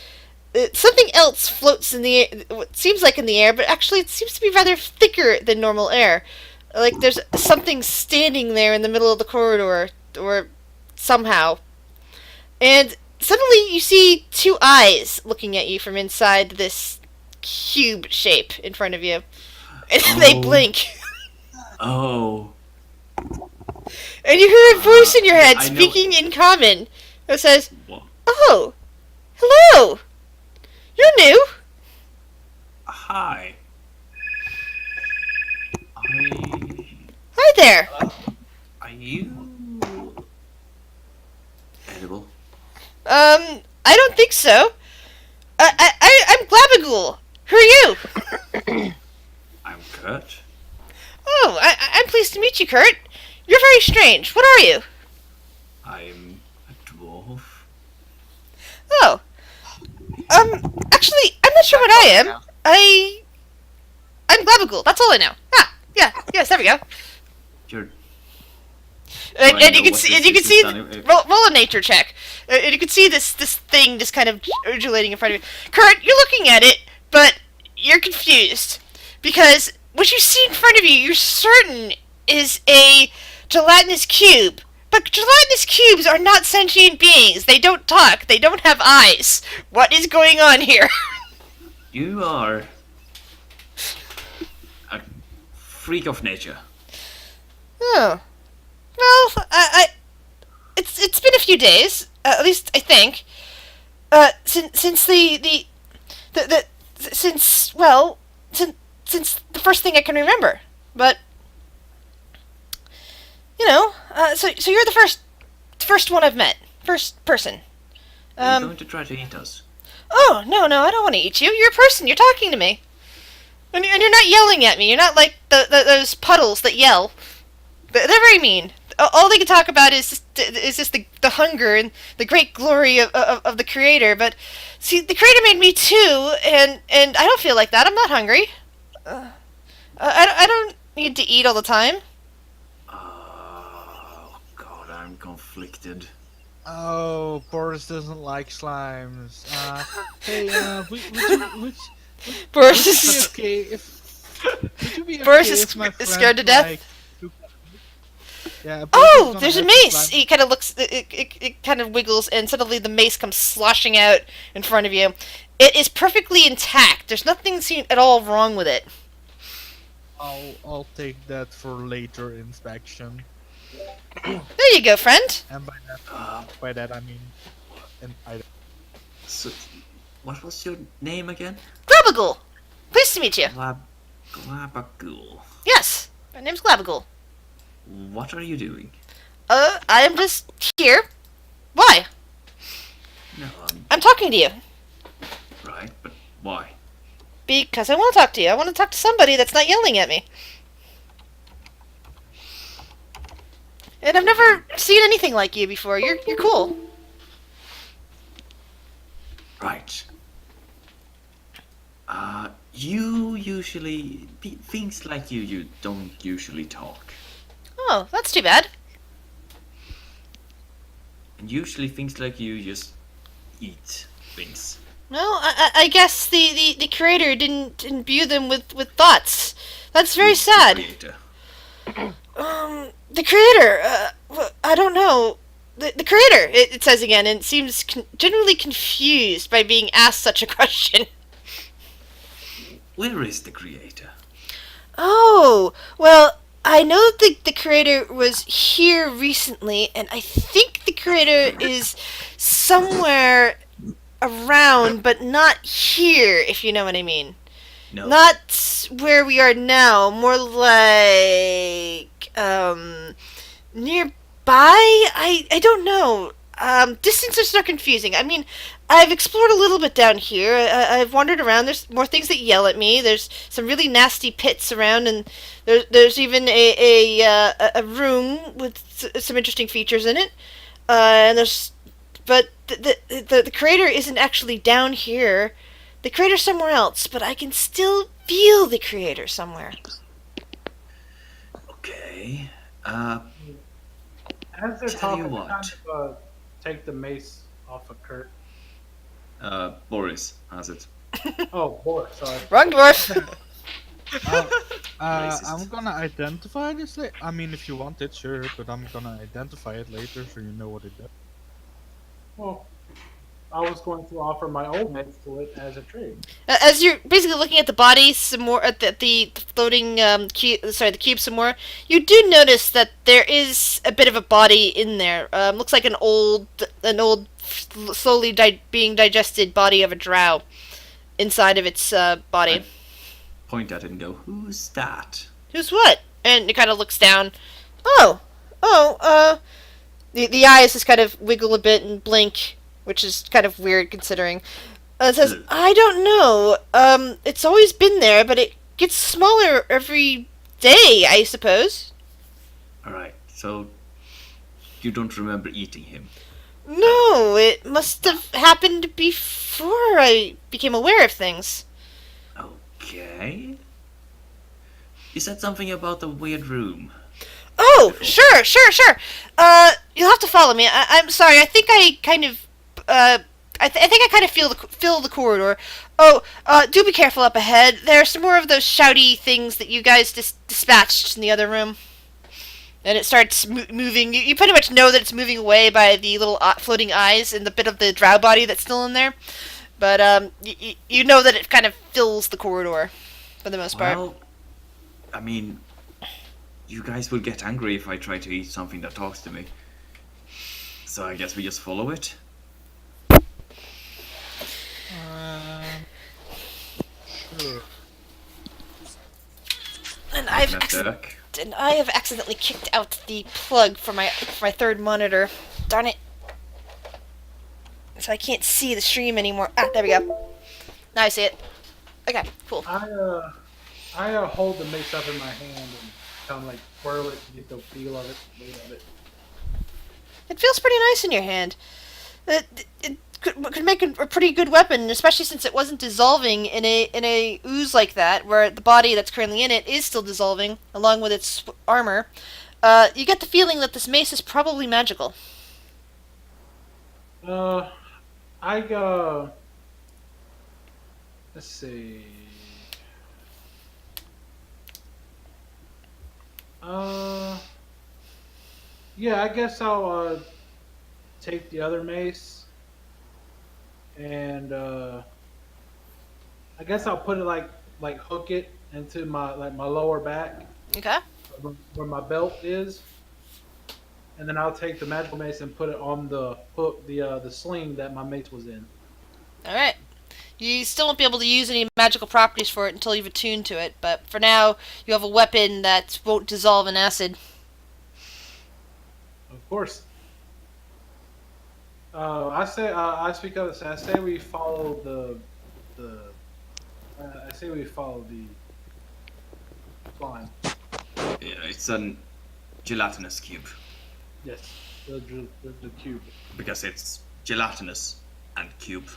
something else floats in the air. What seems like in the air, but actually it seems to be rather thicker than normal air. Like there's something standing there in the middle of the corridor, or somehow. And suddenly you see 2 eyes looking at you from inside this cube shape in front of you, and they blink. Oh. And you hear a voice in your head I know- speaking in common that says, What? "Oh, hello. You're new." Hi. Hi there. Are you edible? I don't think so. I'm Glabagool. Who are you? I'm Kurt. Oh, I'm pleased to meet you, Kurt. You're very strange. What are you? I'm a dwarf. Oh. Actually, I'm not sure what I am. Now. I'm Glabagool. That's all I know. Ah, yeah, yes, there we go. You're And I you know can what see, this and you can is see, anyway. roll a nature check, and you can see this thing just kind of undulating in front of you. Kurt, you're looking at it, but you're confused because what you see in front of you, you're certain is a gelatinous cube. But gelatinous cubes are not sentient beings. They don't talk. They don't have eyes. What is going on here? You are a freak of nature. Oh. Well, it's been a few days, at least I think. Since since the first thing I can remember. But so you're the first one I've met, first person. Are you going to try to eat us? Oh no, I don't want to eat you. You're a person. You're talking to me, and you're not yelling at me. You're not like those puddles that yell. They're very mean. All they can talk about is just the hunger and the great glory of the creator. But see, the creator made me too, and I don't feel like that. I'm not hungry. I don't need to eat all the time. Oh God, I'm conflicted. Oh, Boris doesn't like slimes. Hey, would Boris you be is okay if would you be Boris okay is if my scared to friend, death. like, took- yeah, Boris is Oh, gonna there's a have mace. slime- He kind of looks. It kind of wiggles, and suddenly the mace comes sloshing out in front of you. It is perfectly intact. There's nothing at all wrong with it. I'll take that for later inspection. There you go, friend. And Uh, by that I mean, and I so, what was your name again? Glabagool. Pleased to meet you. Glabagool. Yes, my name's Glabagool. What are you doing? I am just here. Why? No, I'm talking to you right, but why? because I want to talk to you. I want to talk to somebody that's not yelling at me. And I've never seen anything like you before. You're cool. Right. You usually things like you don't usually talk, Oh, that's too bad. and usually things like you just eat things. Well, I guess the creator didn't imbue them with thoughts. That's very Who's the sad. creator? The creator, I don't know. The creator, it says again, and seems genuinely confused by being asked such a question. Where is the creator? Oh, well, I know that the creator was here recently, and I think the creator is somewhere around, but not here, if you know what I mean. No. Not where we are now, more like nearby. I don't know. Distances are confusing. I mean, I've explored a little bit down here. I've wandered around. There's more things that yell at me. There's some really nasty pits around, and there's even a room with some interesting features in it. But the creator isn't actually down here. The creator's somewhere else, but I can still feel the creator somewhere. Okay. As they're Tell you talking, what. kind of take the mace off of Kurt. Boris has it. Oh, boy, sorry. Wrong dwarf. Racist. I'm gonna identify this. I mean, if you want it, sure, but I'm gonna identify it later so you know what it does. Well, I was going to offer my old mace to it as a trade. As you're basically looking at the body some more, at the floating the cube some more, you do notice that there is a bit of a body in there. Looks like an old slowly being digested body of a drow inside of its body. Point at it and go, "Who's that?" Who's what? And it kind of looks down. The eyes just kind of wiggle a bit and blink, which is kind of weird considering. It says, I don't know. It's always been there, but it gets smaller every day, I suppose. All right. So you don't remember eating him? No, it must have happened before I became aware of things. Okay. You said something about the weird room. Oh, sure. You'll have to follow me. I'm sorry. I think I kind of, I think I kind of feel the corridor. Oh, do be careful up ahead. There are some more of those shouty things that you guys dispatched in the other room. And it starts moving. You pretty much know that it's moving away by the little floating eyes and the bit of the drow body that's still in there. But you know that it kind of fills the corridor for the most part. Well, I mean, you guys will get angry if I try to eat something that talks to me. So I guess we just follow it. Sure. And I have accidentally kicked out the plug for my third monitor. Darn it. So I can't see the stream anymore. Ah, there we go. Now I see it. Okay, cool. I hold the mace up in my hand and kind of like twirl it to get the feel of it, weight of it. It feels pretty nice in your hand. It could make a pretty good weapon, especially since it wasn't dissolving in a ooze like that, where the body that's currently in it is still dissolving, along with its armor. You get the feeling that this mace is probably magical. Let's see. Yeah, I guess I'll take the other mace, and I guess I'll put it like hook it into my lower back Okay. where my belt is, and then I'll take the magical mace and put it on the hook, the sling that my mace was in. Alright. You still won't be able to use any magical properties for it until you've attuned to it, but for now, you have a weapon that won't dissolve in acid. Of course. I speak of it. I say we follow I say we follow the line. Yeah, it's a gelatinous cube. Yes, the cube. Because it's gelatinous and cube.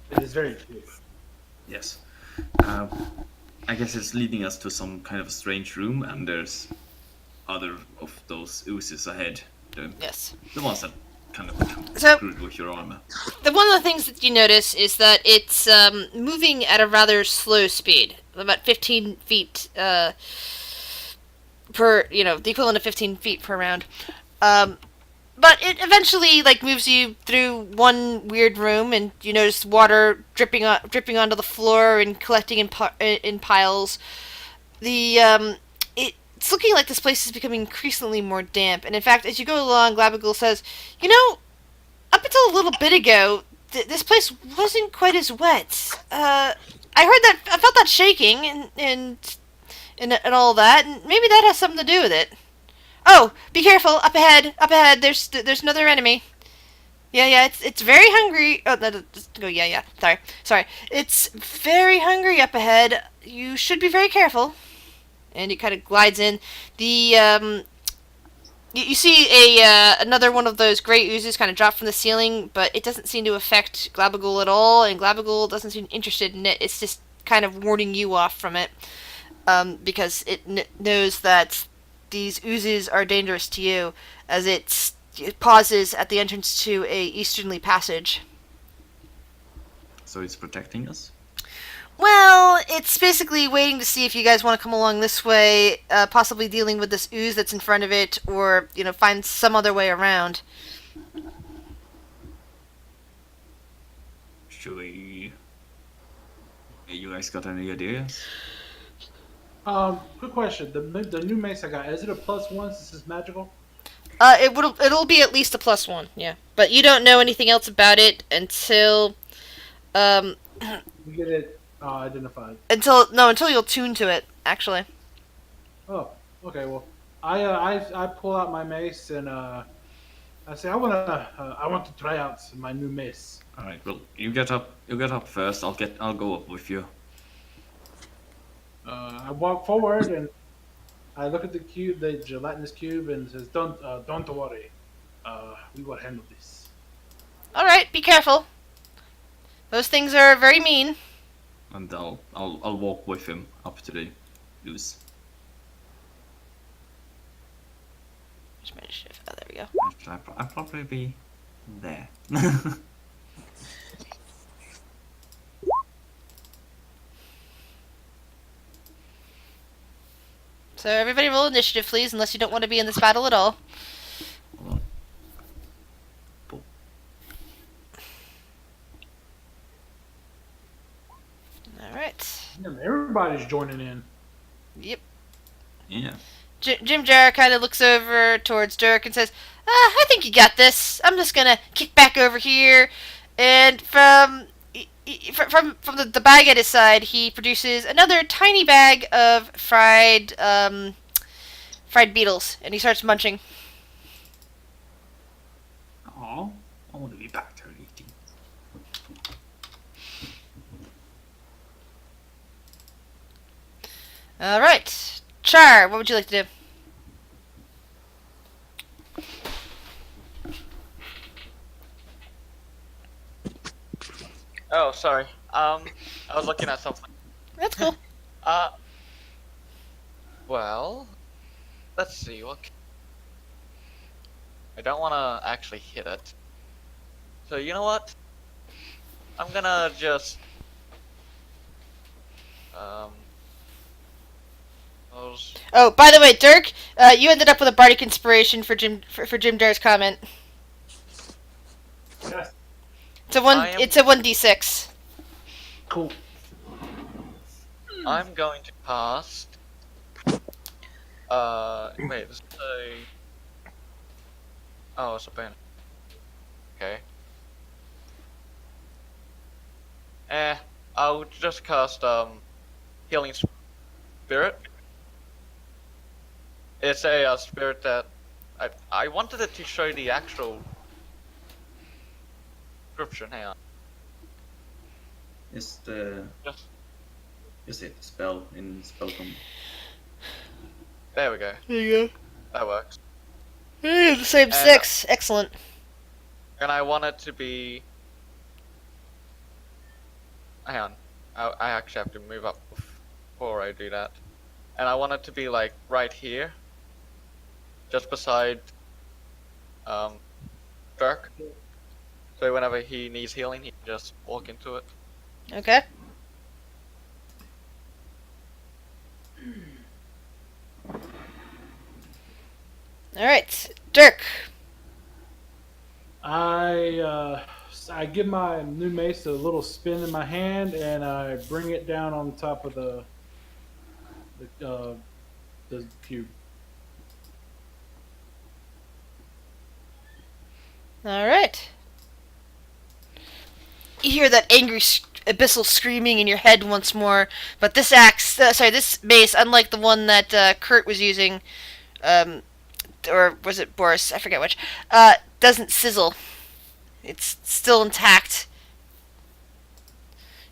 It is very cube. Yes. I guess it's leading us to some kind of a strange room, and there's other of those oozes ahead. Yes. The ones that kind of become So- screwed with your armor. One of the things that you notice is that it's moving at a rather slow speed, about 15 feet per, the equivalent of 15 feet per round. But it eventually moves you through one weird room, and you notice water dripping onto the floor and collecting in piles. It's looking like this place is becoming increasingly more damp, and in fact, as you go along, Glabagool says, up until a little bit ago, this place wasn't quite as wet. I felt that shaking and all that, and maybe that has something to do with it. Oh, be careful! Up ahead! There's another enemy. Yeah. It's very hungry. Oh, no, just go. Yeah. Sorry. It's very hungry up ahead. You should be very careful. And it kind of glides in. You see another one of those gray oozes kind of drop from the ceiling, but it doesn't seem to affect Glabagool at all, and Glabagool doesn't seem interested in it. It's just kind of warding you off from it, because it knows that these oozes are dangerous to you, as it pauses at the entrance to a easternly passage. So it's protecting us? Well, it's basically waiting to see if you guys want to come along this way, possibly dealing with this ooze that's in front of it, or, find some other way around. Should we? You guys got any ideas? Quick question. The new mace I got, is it a +1 since it's magical? It'll be at least a +1, yeah. But you don't know anything else about it until um You get it identified. until you'll tune to it, actually. Oh, okay. Well, I pull out my mace and I say I want to try out my new mace. All right. Well, you get up. You get up first. I'll go up with you. I walk forward and I look at the cube, the gelatinous cube, and says, don't worry. We will handle this." Alright, be careful. Those things are very mean. And I'll walk with him up to the ooze. Where's my initiative? Oh, there we go. Actually, I'll probably be there. So everybody roll initiative, please, unless you don't want to be in this battle at all. Hold on. Boom. Alright. Damn, everybody's joining in. Yep. Yeah. Jim Jar kind of looks over towards Dirk and says, I think you got this. I'm just gonna kick back over here. And from the bag at his side, he produces another tiny bag of fried beetles, and he starts munching. Oh, I want to be back there eating. Alright. Char, what would you like to do? Oh, sorry. I was looking at something. That's cool. Well, let's see. I don't want to actually hit it. So you know what? I'm gonna just Oh, by the way, Dirk, you ended up with a bardic inspiration for Jim Jar's comment. Yes. It's a 1d6. Cool. I'm going to cast. Wait, this is a. Oh, it's a banner. Okay. I'll just cast healing spirit. It's a spirit that I wanted it to show the actual description. Hang on. Just Just just hit spell in spellcom. there we go. There you go. That works. Hey, the same And, 6. Excellent. And I want it to be. Hang on. I actually have to move up before I do that. And I want it to be like right here. Just beside Dirk. So whenever he needs healing, he can just walk into it. Okay. Alright, Dirk. I give my new mace a little spin in my hand, and I bring it down on top of the cube. Alright. You hear that angry abyssal screaming in your head once more, but this this mace, unlike the one that Kurt was using, or was it Boris? I forget which. Doesn't sizzle. It's still intact.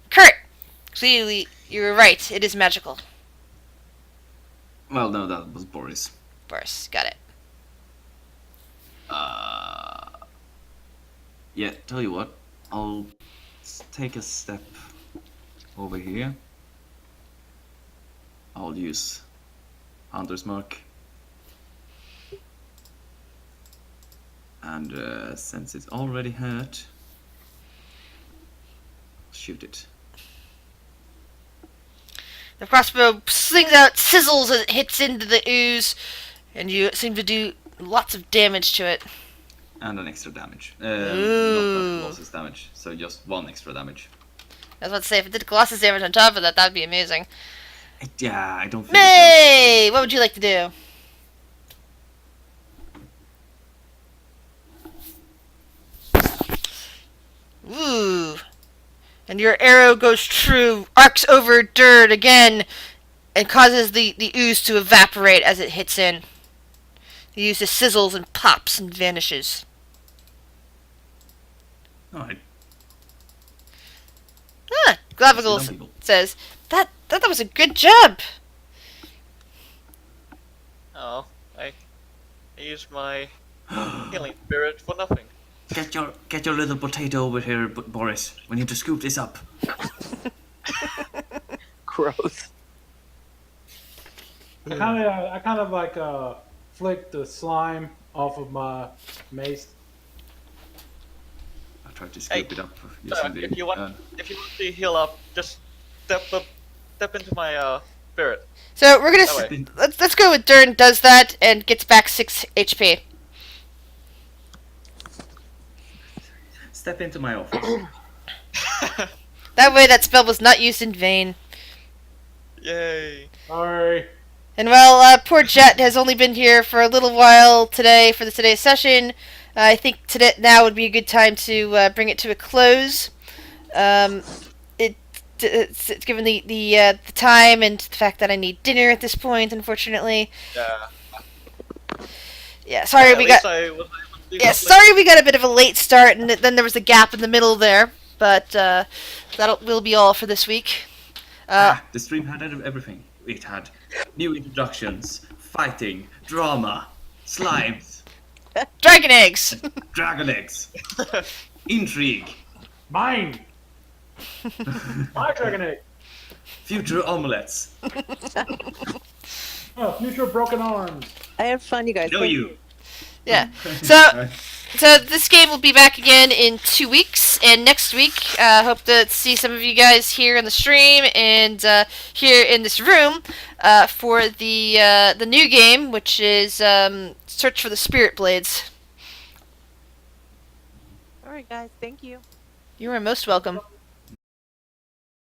Kurt, clearly you were right. It is magical. Well, no, that was Boris. Boris, got it. Yeah, tell you what, I'll take a step over here. I'll use Hunter's Mark. And since it's already hurt, shoot it. The crossbow slings out, sizzles as it hits into the ooze, and you seem to do lots of damage to it. and an extra damage. Not Ooh. that Colossus damage, so just 1 extra damage. I was about to say, if it did Colossus damage on top of that, that'd be amazing. Yeah, I don't think May! What would you like to do? Ooh. And your arrow goes true, arcs over dirt again, and causes the ooze to evaporate as it hits in. The ooze just sizzles and pops and vanishes. it does. Alright. Ah, Glavigal Some people. says, that was a good job. Oh, I used my healing spirit for nothing. Get your little potato over here, Boris. We need to scoop this up. Gross. I kind of like flicked the slime off of my mace. I tried to scoop it up. If you want to heal up, just step into my spirit. So we're gonna That way. let's go with Dern does that and gets back 6 HP. Step into my office. That way that spell was not used in vain. Yay! Sorry. And while poor Jet has only been here for a little while today for today's session, I think today now would be a good time to bring it to a close. It's given the time and the fact that I need dinner at this point, unfortunately. Yeah. Yeah, sorry At we least got. I was able to do Yeah, something. sorry we got a bit of a late start, and then there was a gap in the middle there. But that will be all for this week. The stream had everything. It had new introductions, fighting, drama, slimes, Dragon eggs. dragon eggs, intrigue, Mine. My dragon egg. future omelets. Oh, future broken arms. I had fun, you guys. Know Thank you. Yeah. So this game will be back again in 2 weeks, and next week, hope to see some of you guys here in the stream and here in this room for the new game, which is Search for the Spirit Blades. All right, guys. Thank you. You are most welcome.